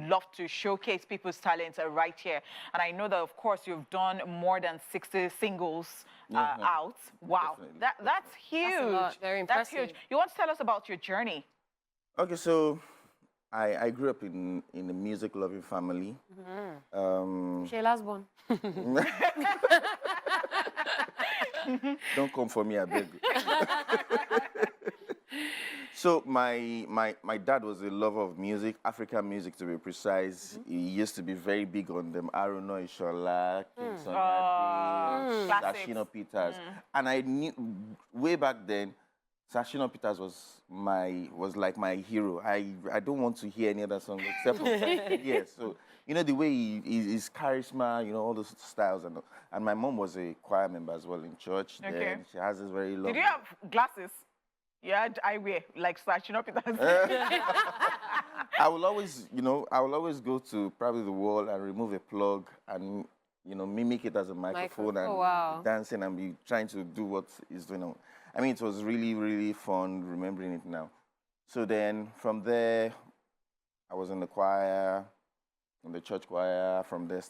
love to showcase people's talents right here. And I know that, of course, you've done more than 60 singles Yeah, yeah. out. Wow. Definitely. That's huge. lot. Very That's huge. impressive. You want to tell us about your journey? Okay, so I grew up in a music-loving family. Shayla's born. Don't come for me, I beg. So my dad was a lover of music, African music to be precise. He used to be very big on them. Aruna Ishola, King Sunny Ade, classics. Sashino Peters. And I knew way back then, Sashino Peters was like my hero. I don't want to hear any other song except for yes. So you know the way his charisma, you know all those styles and my mom was a choir member as well in church. Okay. Then she has this very lovely. Did you have glasses? You had eyewear, like Sashino Peters. I will always go to probably the wall and remove a plug and mimic it as a microphone and Oh, wow. dancing and be trying to do what is going on. I mean, it was really, really fun remembering it now. So then from there, I was in the choir, in the church choir. From there,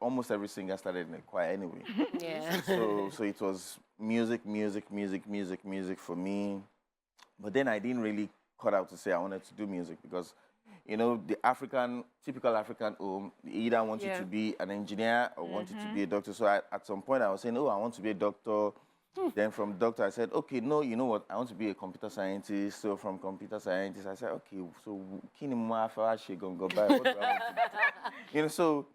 almost every singer started in the choir anyway. Yeah. So it was music for me. But then I didn't really cut out to say I wanted to do music because, the typical African home, they either want you to be an engineer or want you to be a doctor. So at some point I was saying, oh, I want to be a doctor. Then from doctor, I said, okay, no, you know what? I want to be a computer scientist. So from computer scientist, I said, okay, so kini mo afa she gonna go by? What do I want to do?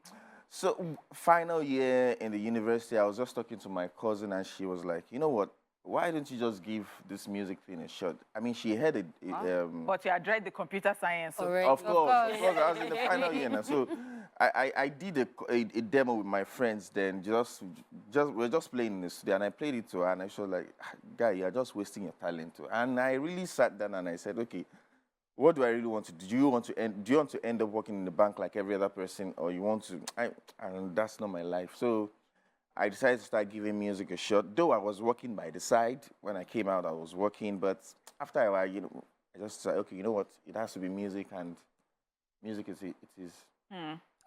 So final year in the university, I was just talking to my cousin, and she was like, you know what? why don't you just give this music thing a shot? I mean, she had it. But you had read the computer science. So. Already. Of course, I was in the final year now. So I did a demo with my friends then, we're just playing in the studio, and I played it to her, and I was like, guy, you're just wasting your talent. And I really sat down and I said, okay, what do I really want to do? Do you want to end up working in the bank like every other person, or you want to, and that's not my life. So I decided to start giving music a shot. Though I was working by the side. When I came out, I was working, but after a while, I just said, okay, you know what? It has to be music, and music it is.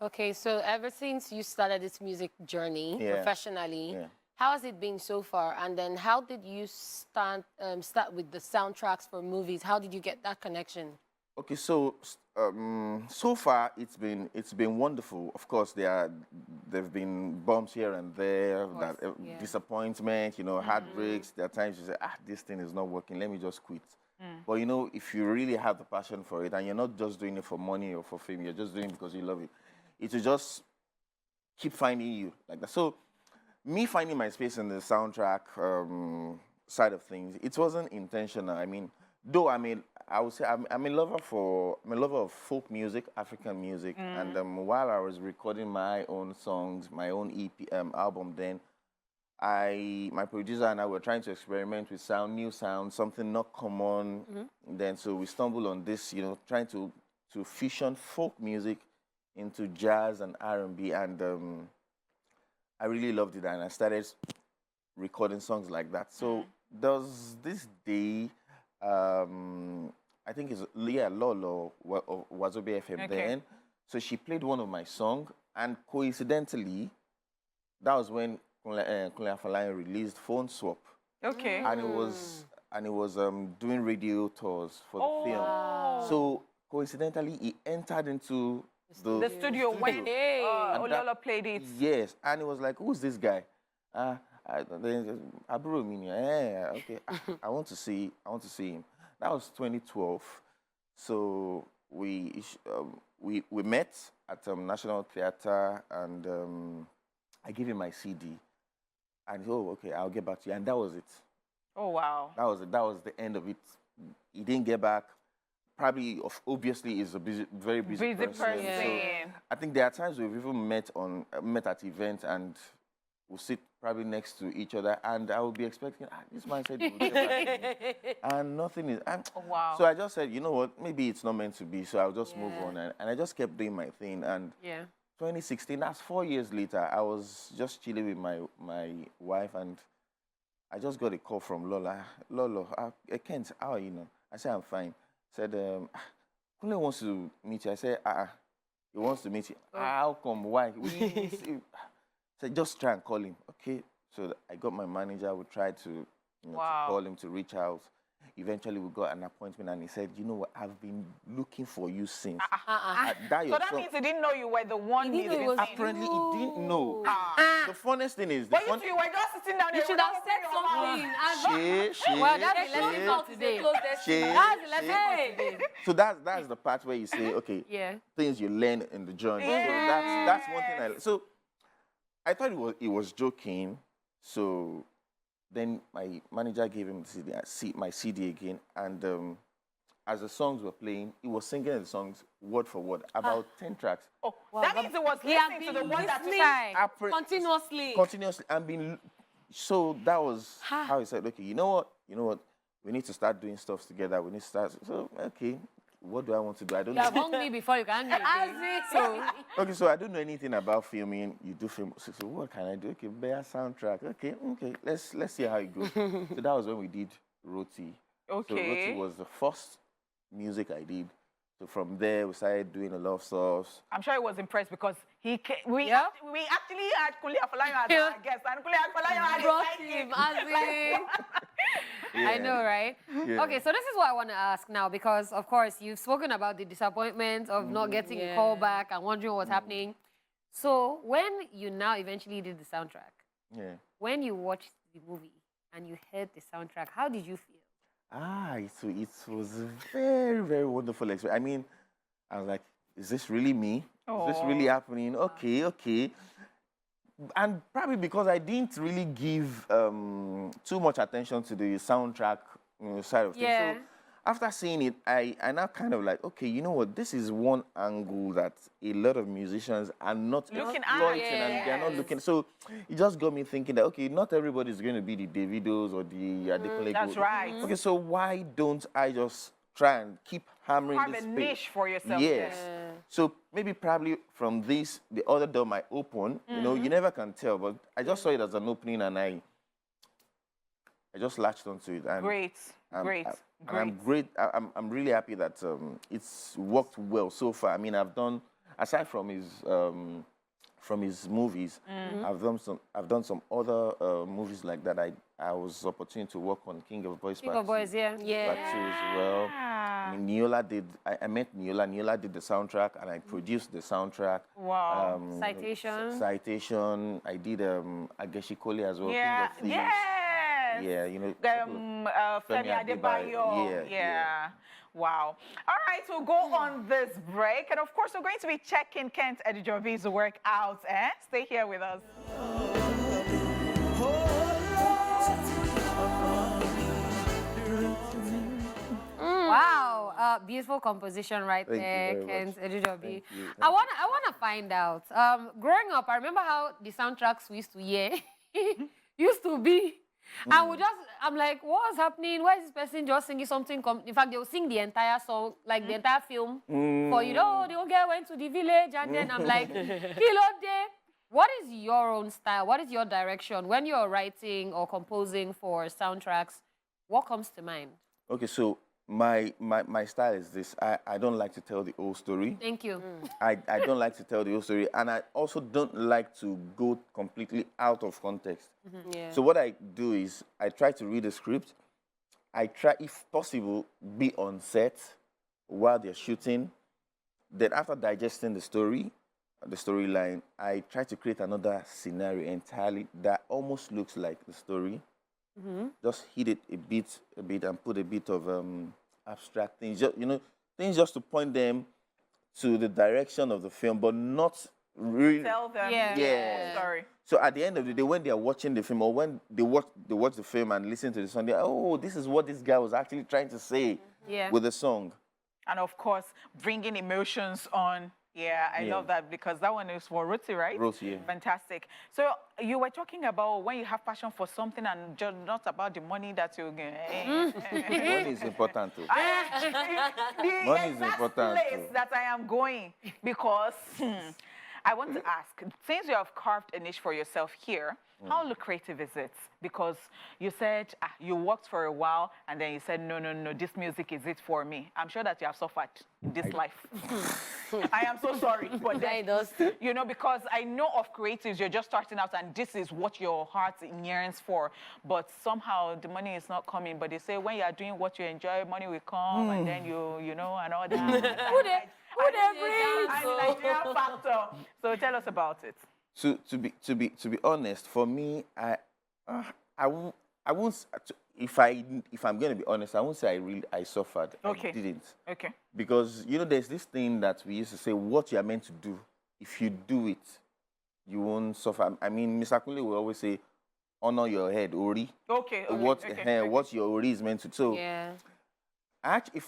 Okay, so ever since you started this music journey professionally, how has it been so far? And then how did you start with the soundtracks for movies? How did you get that connection? Okay, so so far it's been wonderful. Of course, there've been bumps here and there, disappointment, heartbreaks. There are times you say, this thing is not working. Let me just quit. But if you really have the passion for it, and you're not just doing it for money or for fame, you're just doing it because you love it, it will just keep finding you like that. So me finding my space in the soundtrack side of things, it wasn't intentional. I mean, though I would say I'm a lover of folk music, African music, and while I was recording my own songs, my own EP album, then my producer and I were trying to experiment with new sound, something not common. Then so we stumbled on this, trying to fusion folk music into jazz and R&B, and I really loved it, and I started recording songs like that. So there's this day, I think it's Lolo Wazobe FM then. So she played one of my songs, and coincidentally, that was when Kunle Afolayan released Phone Swap. Okay. And it was doing radio tours for the film. So coincidentally, he entered into the studio when Ololo played it. Yes, and it was like, who's this guy? Aburo Mini. Okay. I want to see him. That was 2012. So we met at National Theatre, and I gave him my CD. And okay, I'll get back to you. And that was it. Oh, wow. That was it. That was the end of it. He didn't get back. Probably, obviously, is a very busy person. Yeah. So I think there are times we've even met at events, and we'll sit probably next to each other, and I will be expecting, this man said he would get back to me. And nothing is. Wow. So I just said, you know what, maybe it's not meant to be, so I'll just move on. And I just kept doing my thing. And 2016, that's 4 years later, I was just chilling with my wife, and I just got a call from Lola. Lolo, Kent, how are you now? I said, I'm fine. Said, Kunle wants to meet you. I said, he wants to meet you. How come? Why? Said, just try and call him. Okay. So I got my manager. We tried to, to call him, to reach out. Eventually, we got an appointment, and he said, you know what, I've been looking for you since. So that means he didn't know you were the one. Apparently, he didn't know. The funniest thing is... But you were just sitting down there. You should have said something. Well, that's the lesson for today. That's the lesson for today. So that's the part where you say, okay, things you learn in the journey. So that's one thing So I thought he was joking. So then my manager gave him my CD again, and as the songs were playing, he was singing the songs word for word, about 10 tracks. Oh, that means it was listening to the one that you sang. Continuously. So that was how he said, okay, you know what, we need to start doing stuff together. We need to start. So, okay, what do I want to do? I don't know. You have hung me before you can get it. So I don't know anything about filming. You do film. So what can I do? Okay, bear soundtrack. Okay. Let's see how it goes. So that was when we did Roti. Okay. So Roti was the first music I did. So from there, we started doing a lot of stuff. I'm sure he was impressed because we actually had Kunle Afolayan as our guest, and Kunle Afolayan brought him. I know, right? Yeah. Okay, so this is what I want to ask now, because, of course, you've spoken about the disappointment of not getting a call back and wondering what's happening. So when you now eventually did the soundtrack, when you watched the movie and you heard the soundtrack, how did you feel? It was a very, very wonderful experience. I mean, I was like, is this really me? Is this really happening? Okay. And probably because I didn't really give too much attention to the soundtrack side of things. Yeah. So after seeing it, I now kind of like, okay, you know what? This is one angle that a lot of musicians are not Looking at, exploiting, and they're not yes. looking. So it just got me thinking that, okay, not everybody is going to be the Davidos or the Adekunle That's Gold. right. Okay, so why don't I just try and keep hammering Carve this a space? niche for yourself. Yes. So maybe probably from this, the other door might open. You know, you never can tell, but I just saw it as an opening, and I just latched onto it. And Great, great, and great. I'm really happy that it's worked well so far. I mean, I've done, aside from his movies, I've done some other movies like that. I was opportunity to work on King of Boys King Part of Boys, yeah. Part 2 as well. I mean, Niola did. I met Niola. Niola did the soundtrack, and I produced the soundtrack. Wow. Citation. Citation. I did Ageshikole as well. Yeah. King of Thieves. Yes. Yeah, you know. Femi Femi Adebayo. Adebayo. Yeah. Yeah. Wow. All right, we'll go on this break. And of course, we're going to be checking Kent Edijobi's work out. Stay here with us. Wow, beautiful composition right Thank you there, very Kent much. Edijobi. Thank you. I wanna find out. Growing up, I remember how the soundtracks we used to hear used to be, and I'm like, what's happening? Why is this person just singing something? In fact, they'll sing the entire song, like the entire film. For you know, the old girl went to the village, and then I'm like, Kilo day. What is your own style? What is your direction when you're writing or composing for soundtracks? What comes to mind? Okay, so my style is this. I don't like to tell the whole story. Thank you. I don't like to tell the whole story, and I also don't like to go completely out of context. Yeah. So what I do is I try to read the script. I try, if possible, be on set while they're shooting. Then after digesting the storyline, I try to create another scenario entirely that almost looks like the story. Just hit it a bit, and put a bit of abstract things, just, things just to point them to the direction of the film, but not really. Tell them Yeah. the Yeah. whole story. So at the end of the day, when they are watching the film, or when they watch the film and listen to the song, oh, this is what this guy was actually trying to say Yeah. with the song. And of course, bringing emotions on. Yeah, I Yeah. love that because that one is for Ruti, right? Ruti, yeah. Fantastic. So you were talking about when you have passion for something and just not about the money that you get. Money is important too. The Money is exact important place too. that I am going because I want to ask, since you have carved a niche for yourself here, how lucrative is it? Because you said you worked for a while and then you said, no, this music is it for me. I'm sure that you have suffered in this life. I am so sorry. But then, because I know of creatives, you're just starting out and this is what your heart yearns for. But somehow the money is not coming. But they say when you are doing what you enjoy, money will come and then you know, and all that. Who they bring? I'm the Nigerian factor. So tell us about it. To be honest, for me, I won't. If I'm going to be honest, I won't say I suffered. Okay. I didn't. Okay. Because there's this thing that we used to say: what you are meant to do, if you do it, you won't suffer. I mean, Mr. Kunle will always say, "Honor your head, Ori." Okay. What your Ori is meant to. So, Yeah. actually,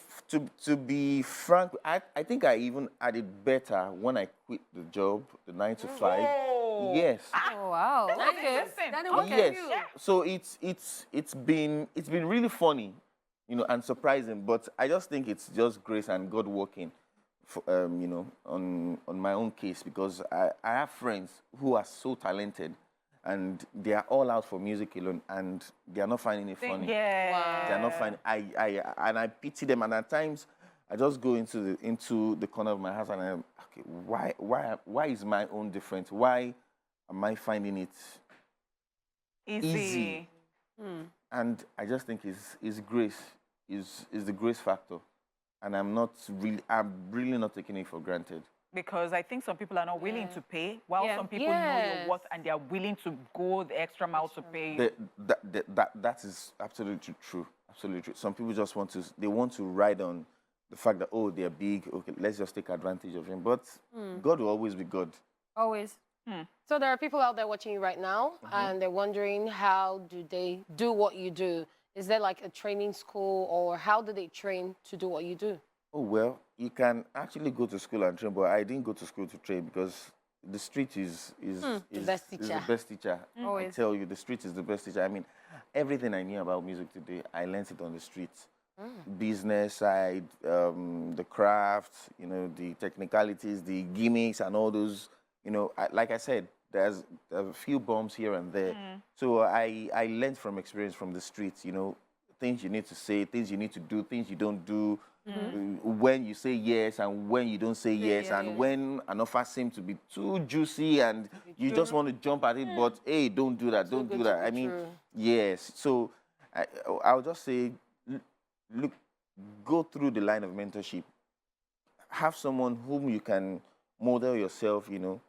to be frank, I think I even had it better when I quit the job, the 9 to 5. Oh. Yes. Oh, wow. That's Okay. interesting. Yes. So it's been really funny, and surprising. But I just think it's just grace and God working, for, on my own case, because I have friends who are so talented, and they are all out for music alone, and they are not finding it funny. Yeah. They are not finding. I pity them, and at times I just go into the corner of my house and I'm okay. Why is my own different? Why am I finding it easy? And I just think is grace, is the grace factor, and I'm really not taking it for granted. Because I think some people are not willing to pay, while some people know Yes. your worth and they are willing to go the extra mile to pay you. That is absolutely true. Absolutely true. Some people just want to ride on the fact that, oh, they're big. Okay, let's just take advantage of him. But God will always be God. Always. So there are people out there watching you right now, and they're wondering, how do they do what you do? Is there like a training school, or how do they train to do what you do? Oh, well, you can actually go to school and train, but I didn't go to school to train because the street is best the teacher. best teacher. I Always. tell you, the street is the best teacher. I mean, everything I knew about music today, I learned it on the streets. Business side, the craft, you know, the technicalities, the gimmicks, and all those. You know, like I said, there's a few bumps here and there. So I learned from experience from the streets. You know, things you need to say, things you need to do, things you don't do. When you say yes and when you don't say yes, and when an offer seems to be too juicy and you just want to jump at it, but hey, don't do that, don't do that. I mean, yes. So I'll just say, look, go through the line of mentorship. Have someone whom you can model yourself, you know,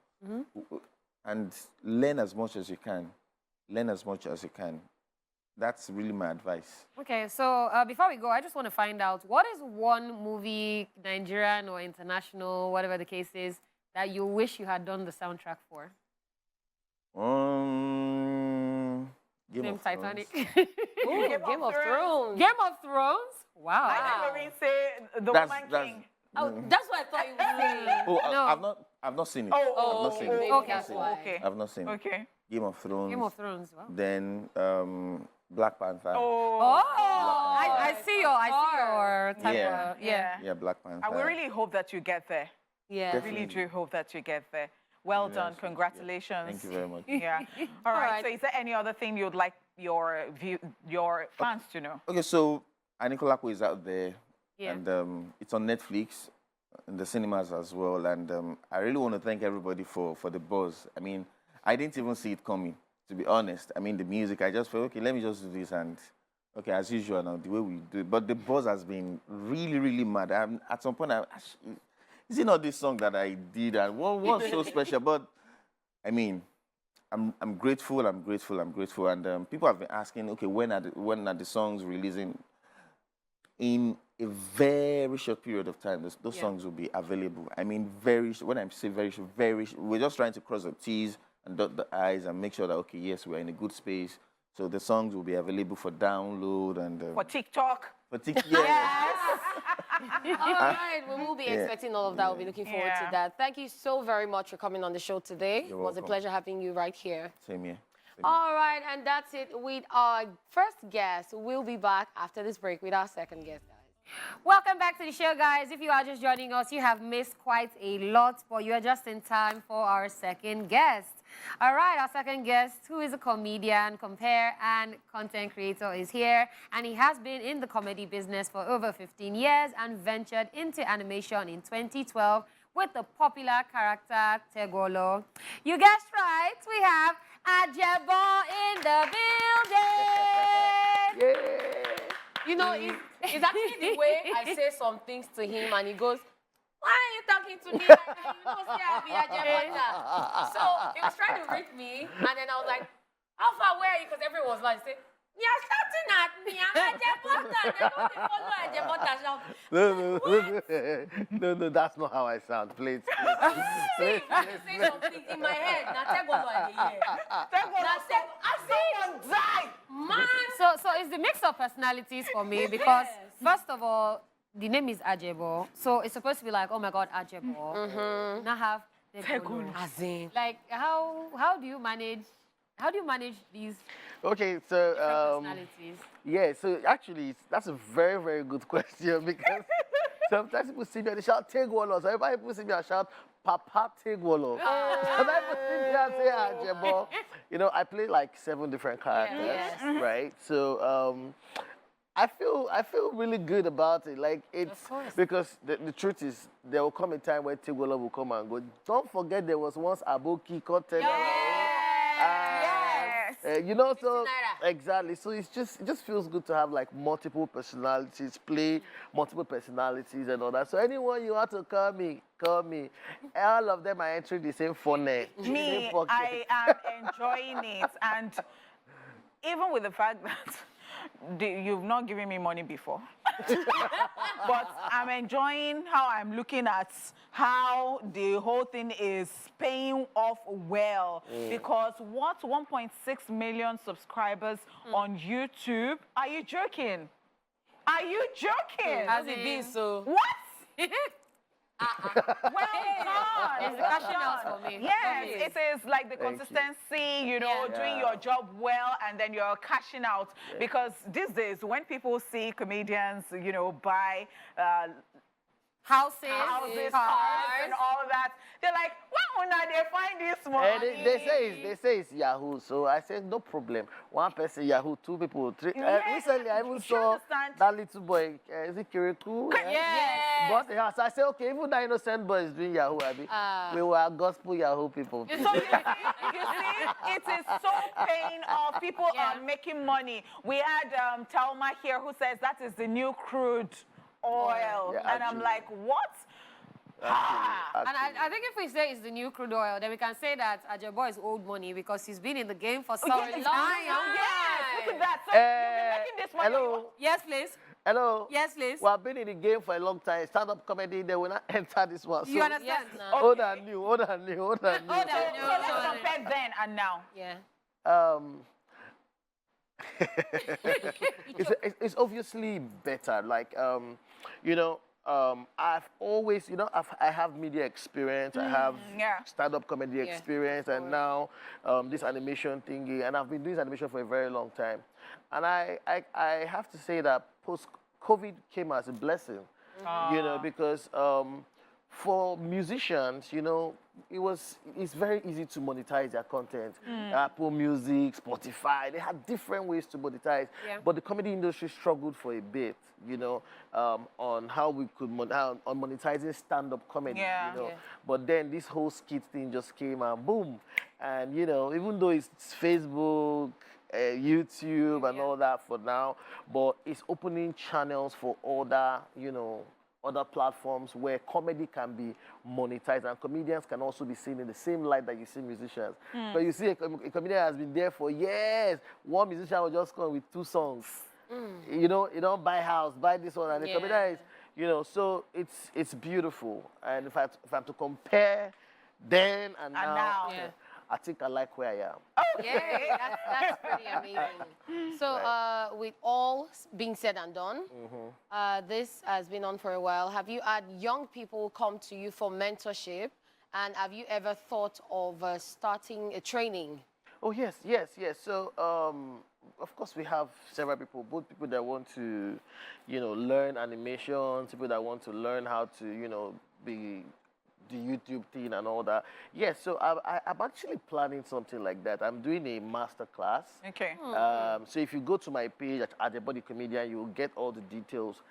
and learn as much as you can. Learn as much as you can. That's really my advice. Okay, so before we go, I just want to find out, what is one movie, Nigerian or international, whatever the case is, that you wish you had done the soundtrack for? Game Same of Thrones. Titanic. Ooh, Game of Thrones. Game of Thrones? Wow. I think Lorraine say the That's- Woman that's- King. Oh, that's what I thought you were saying. Oh, No. I've not seen it. Oh, I've not seen it. maybe Okay. that's why. Okay. I've not seen it. Okay. Game of Thrones. Game of Thrones, wow. Then Black Panther. Oh. I see your type Yeah. of, yeah. Yeah, Black Panther. And we really hope that you get there. Yeah. Really do hope that you get there. Well done. Yes, Congratulations. Thank you very much. Yeah. All right. right. So is there any other thing you'd like your fans to know? Okay, so Anikolapo is out there, Yeah. and it's on Netflix, in the cinemas as well. And I really want to thank everybody for the buzz. I mean, I didn't even see it coming, to be honest. I mean, the music, I just felt, okay, let me just do this, and okay, as usual now, the way we do it. But the buzz has been really, really mad. At some point, is it not this song that I did, and what was so special? But I mean, I'm grateful, I'm grateful, I'm grateful. And people have been asking, okay, when are the songs releasing? In a very short period of time, those songs will be available. I mean, when I say very short, we're just trying to cross the T's and dot the I's and make sure that, okay, yes, we're in a good space. So the songs will be available for download and... For TikTok? for TikTok, yes. All right, we will be expecting all of that. We'll be looking forward to Yeah. that. Thank you so very much for coming on the show today. You're It was a welcome. pleasure having you right here. Same here. All right, and that's it with our first guest. We'll be back after this break with our second guest, guys. Welcome back to the show, guys. If you are just joining us, you have missed quite a lot, but you are just in time for our second guest. All right, our second guest, who is a comedian, compare, and content creator, is here. And he has been in the comedy business for over 15 years and ventured into animation in 2012 with the popular character Tegolo. You guessed right, we have Ajebo in the building. You know, it's actually the way I say some things to him, and he goes, "Why are you talking to me like that? You know, say I be Ajebo." So he was trying to rip me, and then I was like, "How far where are you?" Because everyone was like, "You're shouting at me. I'm Ajebo. I don't follow Ajebo." No, that's not how I sound. Please. See, I say something in my head. Now Tegolo I dey hear. I see, man. So it's the mix of personalities for me because, first of all, the name is Ajebo. So it's supposed to be like, oh my God, Ajebo. Now have Tegolo. As in, Like, how do you manage these Okay, so personalities? yeah, so actually that's a very, very good question because sometimes people see me and they shout Tegwolo. So everybody people see me and shout Papa Tegwolo. Sometimes people see me and say Ajebo. You know, I play like 7 different characters, right? So I feel really good about it. Like it's because the truth is there will come a time where Tegwolo will come and go. Don't forget there was once Aboki content. You know, so exactly. So it just feels good to have like multiple personalities, play multiple personalities and all that. So anyone you want to call me. All of them are entering the same funnel. Me, I am enjoying it. And even with the fact that you've not given me money before. But I'm enjoying how I'm looking at how the whole thing is paying off well. Because what 1.6 million subscribers on YouTube? Are you joking? Are you joking? As it be so. What? Well done. It's the cashing out for me. Yes, it is like the Thank you. consistency, you know, Yeah. doing your job well, and then you're cashing out. Because these days, when people see comedians, you know, buy Houses, houses, cars. cars, and all that, they're like, wow, now they find this money. They say it's Yahoo, so I said no problem. One person Yahoo, two people, three. Yes, Recently, I even you saw understand? that little boy. Is it Kirikou? Yes. Bought the house. I said, okay, even that innocent boy is doing Yahoo, Abby. We were gospel Yahoo people. So you see, it is so paying off. People are making money. We had Talma here who says that is the new crude oil. Yeah, and I'm actually. like, what? And I think if we say it's the new crude oil, then we can say that Ajebo is old money because he's been in the game for so long. Yes, look at that. So you've been making this money. Hello. Yes, please. Hello. Yes, please. We have been in the game for a long time. Stand-up comedy, they will not enter this one. You understand? Yes, no. Old and new, old and new, old and new. Old and So new. let's compare then and now. Yeah. It's obviously better. Like, you know, I've always, you know, I have media experience. I have stand-up comedy experience, and now this animation thingy. And I've been doing animation for a very long time. And I have to say that post-COVID came as a blessing, you know, because for musicians, you know, it's very easy to monetize their content. Apple Music, Spotify, they had different ways to monetize. Yeah. But the comedy industry struggled for a bit, you know, on how we could on monetizing stand-up comedy. Yeah. You know? But then this whole skit thing just came and boom. And, you know, even though it's Facebook, YouTube and all that for now, but it's opening channels for other, you know, other platforms where comedy can be monetized and comedians can also be seen in the same light that you see musicians. But you see a comedian has been there for years. One musician will just come with 2 songs. You know, you don't buy house, buy this one, and the comedian is, you know, so it's beautiful. And if I'm to compare then and now, I think I like where I am. Yeah, that's pretty amazing. So, with all being said and done, this has been on for a while. Have you had young people come to you for mentorship? And have you ever thought of starting a training? Oh, yes. So, of course, we have several people, both people that want to, you know, learn animation, people that want to learn how to, you know, be the YouTube thing and all that. Yes, so I'm actually planning something like that. I'm doing a master class. Okay. So if you go to my page at Ajebo the Comedian, you'll get all the details.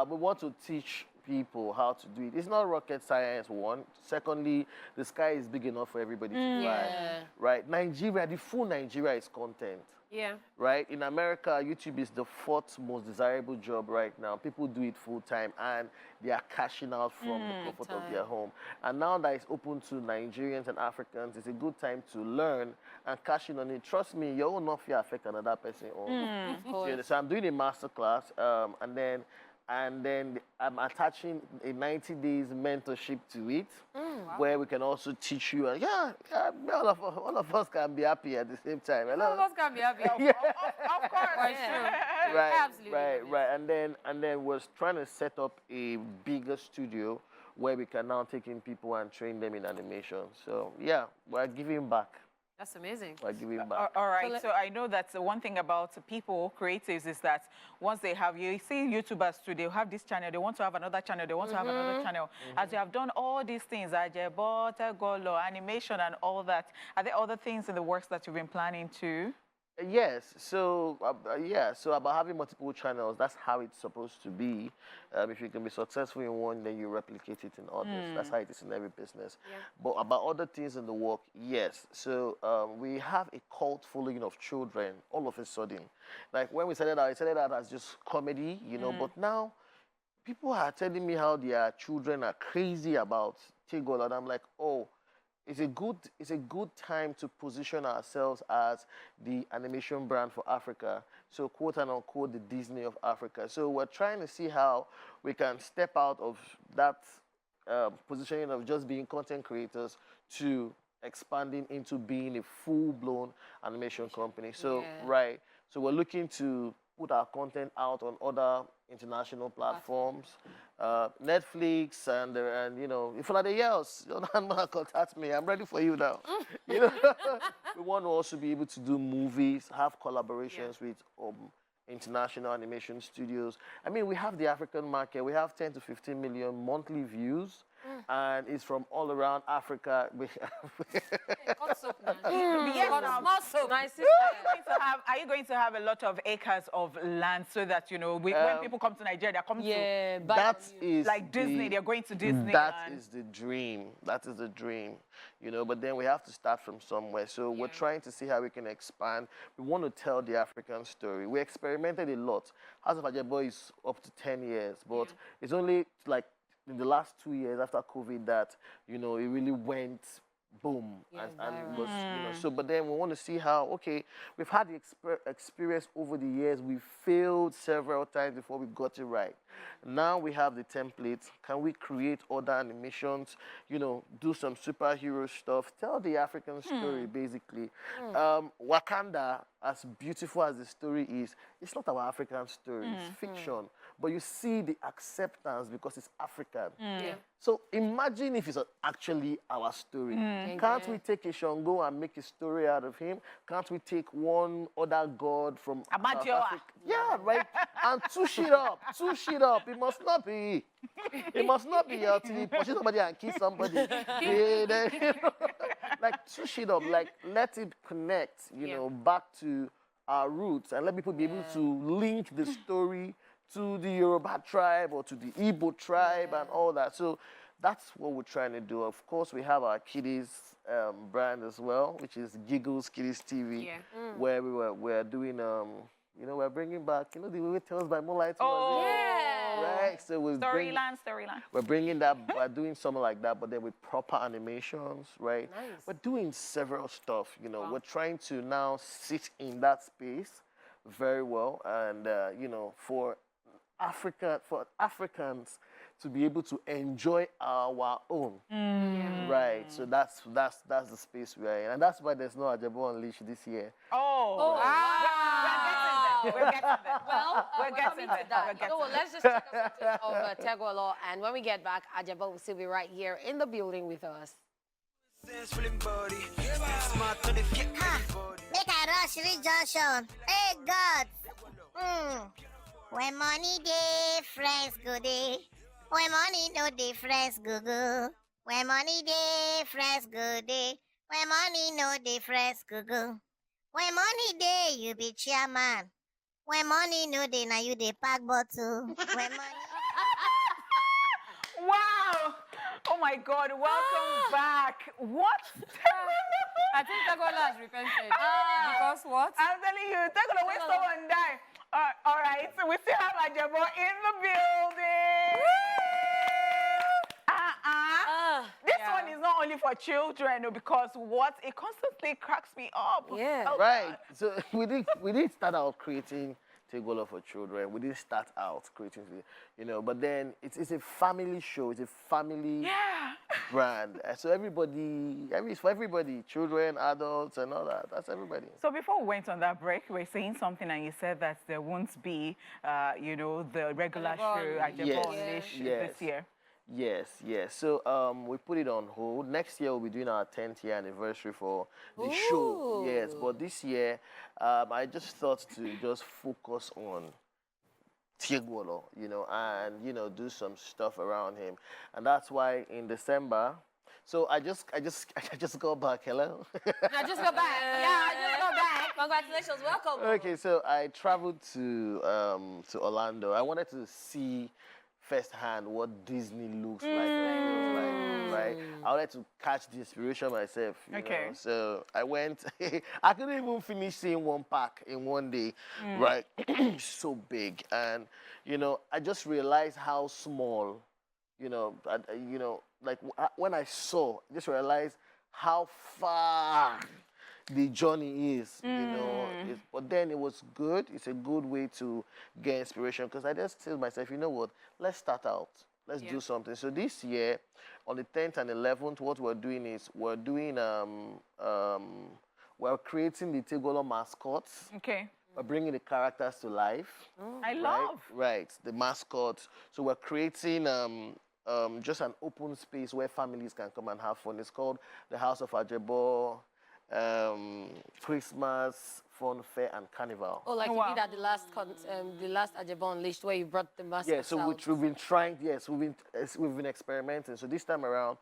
We want to teach people how to do it. It's not rocket science, one. Secondly, the sky is big enough for everybody to fly. Right? Nigeria, the full Nigeria is content. Yeah. Right? In America, YouTube is the 4th most desirable job right now. People do it full time and they are cashing out from the comfort of their home. And now that it's open to Nigerians and Africans, it's a good time to learn and cash in on it. Trust me, your own not fear affect another person. So I'm doing a master class and then I'm attaching a 90 days mentorship to it, where we can also teach you. And all of us can be happy at the same time. All of us can be happy. Of course. Right, Absolutely. right. And then we're trying to set up a bigger studio where we can now take in people and train them in animation. So yeah, we're giving back. That's amazing. We're giving back. All right, so I know that one thing about people, creatives, is that once they have, you see YouTubers too, they have this channel, they want to have another channel, they want to have another channel. As you have done all these things, Ajebo, Tegolo, animation and all that, are there other things in the works that you've been planning too? Yes, so so about having multiple channels, that's how it's supposed to be. If you can be successful in one, then you replicate it in others. That's how it is in every business. Yeah. But about other things in the work, yes. So we have a cult following of children all of a sudden. Like when we started out, I started out as just comedy, you know, but now people are telling me how their children are crazy about Tigol, and I'm like, oh, it's a good time to position ourselves as the animation brand for Africa. So quote and unquote the Disney of Africa. So we're trying to see how we can step out of that positioning of just being content creators to expanding into being a full-blown animation company. So right. So we're looking to put our content out on other international platforms, Netflix, and you know, if anybody else, don't contact me. I'm ready for you now. You know, we want to also be able to do movies, have collaborations with international animation studios. I mean, we have the African market. We have 10 to 15 million monthly views. And it's from all around Africa. Are you going to have a lot of acres of land so that, you know, when people come to Nigeria, they're coming to... That is like Disney, they're going to Disney. That is the dream. That is the dream. You know, but then we have to start from somewhere. So we're trying to see how we can expand. We want to tell the African story. We experimented a lot. House of Ajebo is up to 10 years, but it's only like in the last 2 years after COVID that, you know, it really went boom. And was, you know, so, but then we want to see how, okay, we've had the experience over the years. We failed several times before we got it right. Now we have the templates. Can we create other animations, you know, do some superhero stuff, tell the African story, basically. Wakanda, as beautiful as the story is, it's not our African story, it's fiction. But you see the acceptance because it's African. So imagine if it's actually our story. Can't we take a Shango and make a story out of him? Can't we take one other god from South Africa? Yeah, right. And touch it up. It must not be. It must not be till you push somebody and kiss somebody. Like touch it up. Like let it connect, you know, back to our roots and let people be able to link the story to the Yoruba tribe or to the Igbo tribe and all that. So that's what we're trying to do. Of course, we have our kiddies brand as well, which is Giggles Kiddies TV, where we're doing, you know, we're bringing back, you know, the way Tales by Moonlight. Right? So Storyline. We're bringing that, we're doing something like that, but then with proper animations, right? Nice. We're doing several stuff, you know. We're trying to now sit in that space very well and, you know, for Africans to be able to enjoy our own, right? So that's the space we are in, and that's why there's no Ajebo Unleashed this year. We're getting there. Well, we're getting to that. So let's just check out of Tegwalo, and when we get back, Ajebo will still be right here in the building with us. Make I rush reach junction. Hey God. When money dey, friends go dey. When money no dey, friends go go. When money dey, friends go dey. When money no dey, friends go go. When money dey, you be chairman. When money no dey, now you dey pack bottle. When money... Wow! Oh my God! Welcome back. What? I think Tegwalo has repented. Because what? I'm telling you, Tegwalo will someone die. All right, so we still have Ajebo in the building. This one is not only for children, because it constantly cracks me up. Right. So we did start out creating Tegwalo for children. We didn't start out creating, you know, but then it's a family show. It's a family brand. So it's for everybody, children, adults, and all that. That's everybody. So before we went on that break, we were saying something, and you said that there won't be, you know, the regular show Ajebo Unleashed this year. Yes. So we put it on hold. Next year we'll be doing our 10th year anniversary for the show. Yes, but this year I just thought to just focus on Tegwalo, you know, and you know, do some stuff around him, and that's why in December. So I just got back. Hello. I just got back. I just got back. Congratulations, welcome. Okay, so I traveled to Orlando. I wanted to see firsthand what Disney looks like and feels like, right? I wanted to catch the inspiration myself, you know? So I went, I couldn't even finish seeing one park in one day, right? So big. And, you know, I just realized how small, you know, like when I saw, I just realized how far the journey is, you know. But then it was good. It's a good way to get inspiration because I just tell myself, you know what, let's start out. Let's do something. So this year, on the 10th and 11th, what we're doing is we're creating the Tegolo mascots. Okay. We're bringing the characters to life. I love. Right, the mascots. So we're creating just an open space where families can come and have fun. It's called the House of Ajebo, Christmas, Fun Fair, and Carnival. Oh, like you did at the last Ajebo Unleashed where you brought the mascots Yeah, so out. we've been trying, we've been experimenting. So this time around,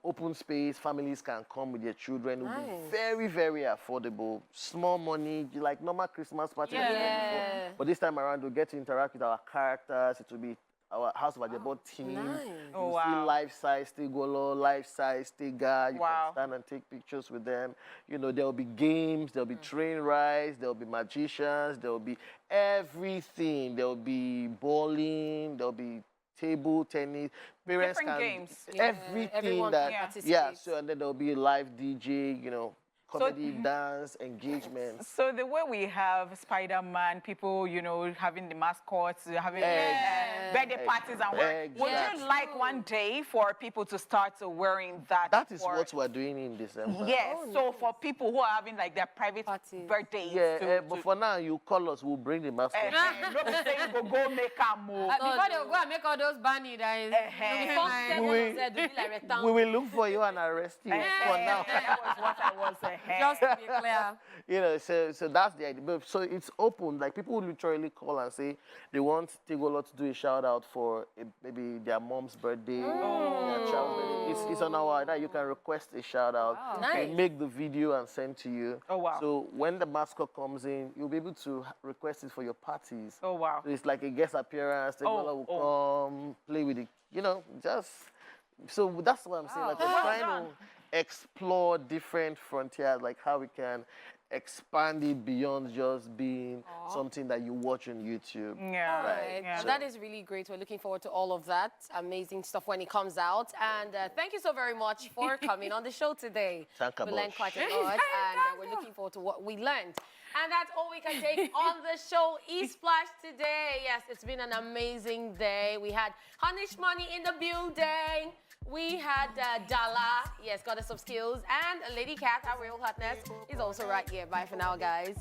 open space, families can come with their children. It will be very, very affordable. Small money, like normal Christmas party. Yeah. But this time around, we'll get to interact with our characters. It will be our House of Ajebo team. Nice. Oh, You wow. see life-size Tegolo, life-size Tega. You Wow. can stand and take pictures with them. You know, there'll be games, there'll be train rides, there'll be magicians, there'll be everything. There'll be bowling, there'll be table tennis. Parents Different can games. everything everyone that can participate. yeah. So and then there'll be a live DJ. You know, comedy, dance, engagements. So the way we have Spider-Man, people, you know, having the mascots, having birthday parties and work. Would Exactly. you like one day for people to start wearing that? That is for- what we're doing in December. Yes. So for people who are having like their private Parties. birthdays. Yeah, but for now, you call us, we'll bring the mascot. Don't be saying go make a move. Before they go and make all those bunny guys. We will look for you and arrest you for now. That was what I was Just to be clear. You know, so that's the idea. But so it's open. Like people will literally call and say they want Tegolo to do a shout out for maybe their mom's birthday, their child's birthday. It's on our that you can request a shout out. Nice. We'll make the video and send to you. Oh, wow. So when the mascot comes in, you'll be able to request it for your parties. Oh, wow. So it's like a guest appearance. Tegolo will come, play with it. You know, just so that's what I'm saying. Like we're trying to explore different frontiers, like how we can expand it beyond just being something that you watch on YouTube. Yeah. Right. Yeah. So- That is really great. We're looking forward to all of that amazing stuff when it comes out. And thank you so very much for coming on the show today. Thank you We learned much. quite a lot, and we're looking forward to what we learned. And that's all we can take on the show, Esplash today. Yes, it's been an amazing day. We had Hanish Money in the building. We had Dala, yes, Goddess of Skills, and Lady Cat, our real hotness, is also right here. Bye for now, guys.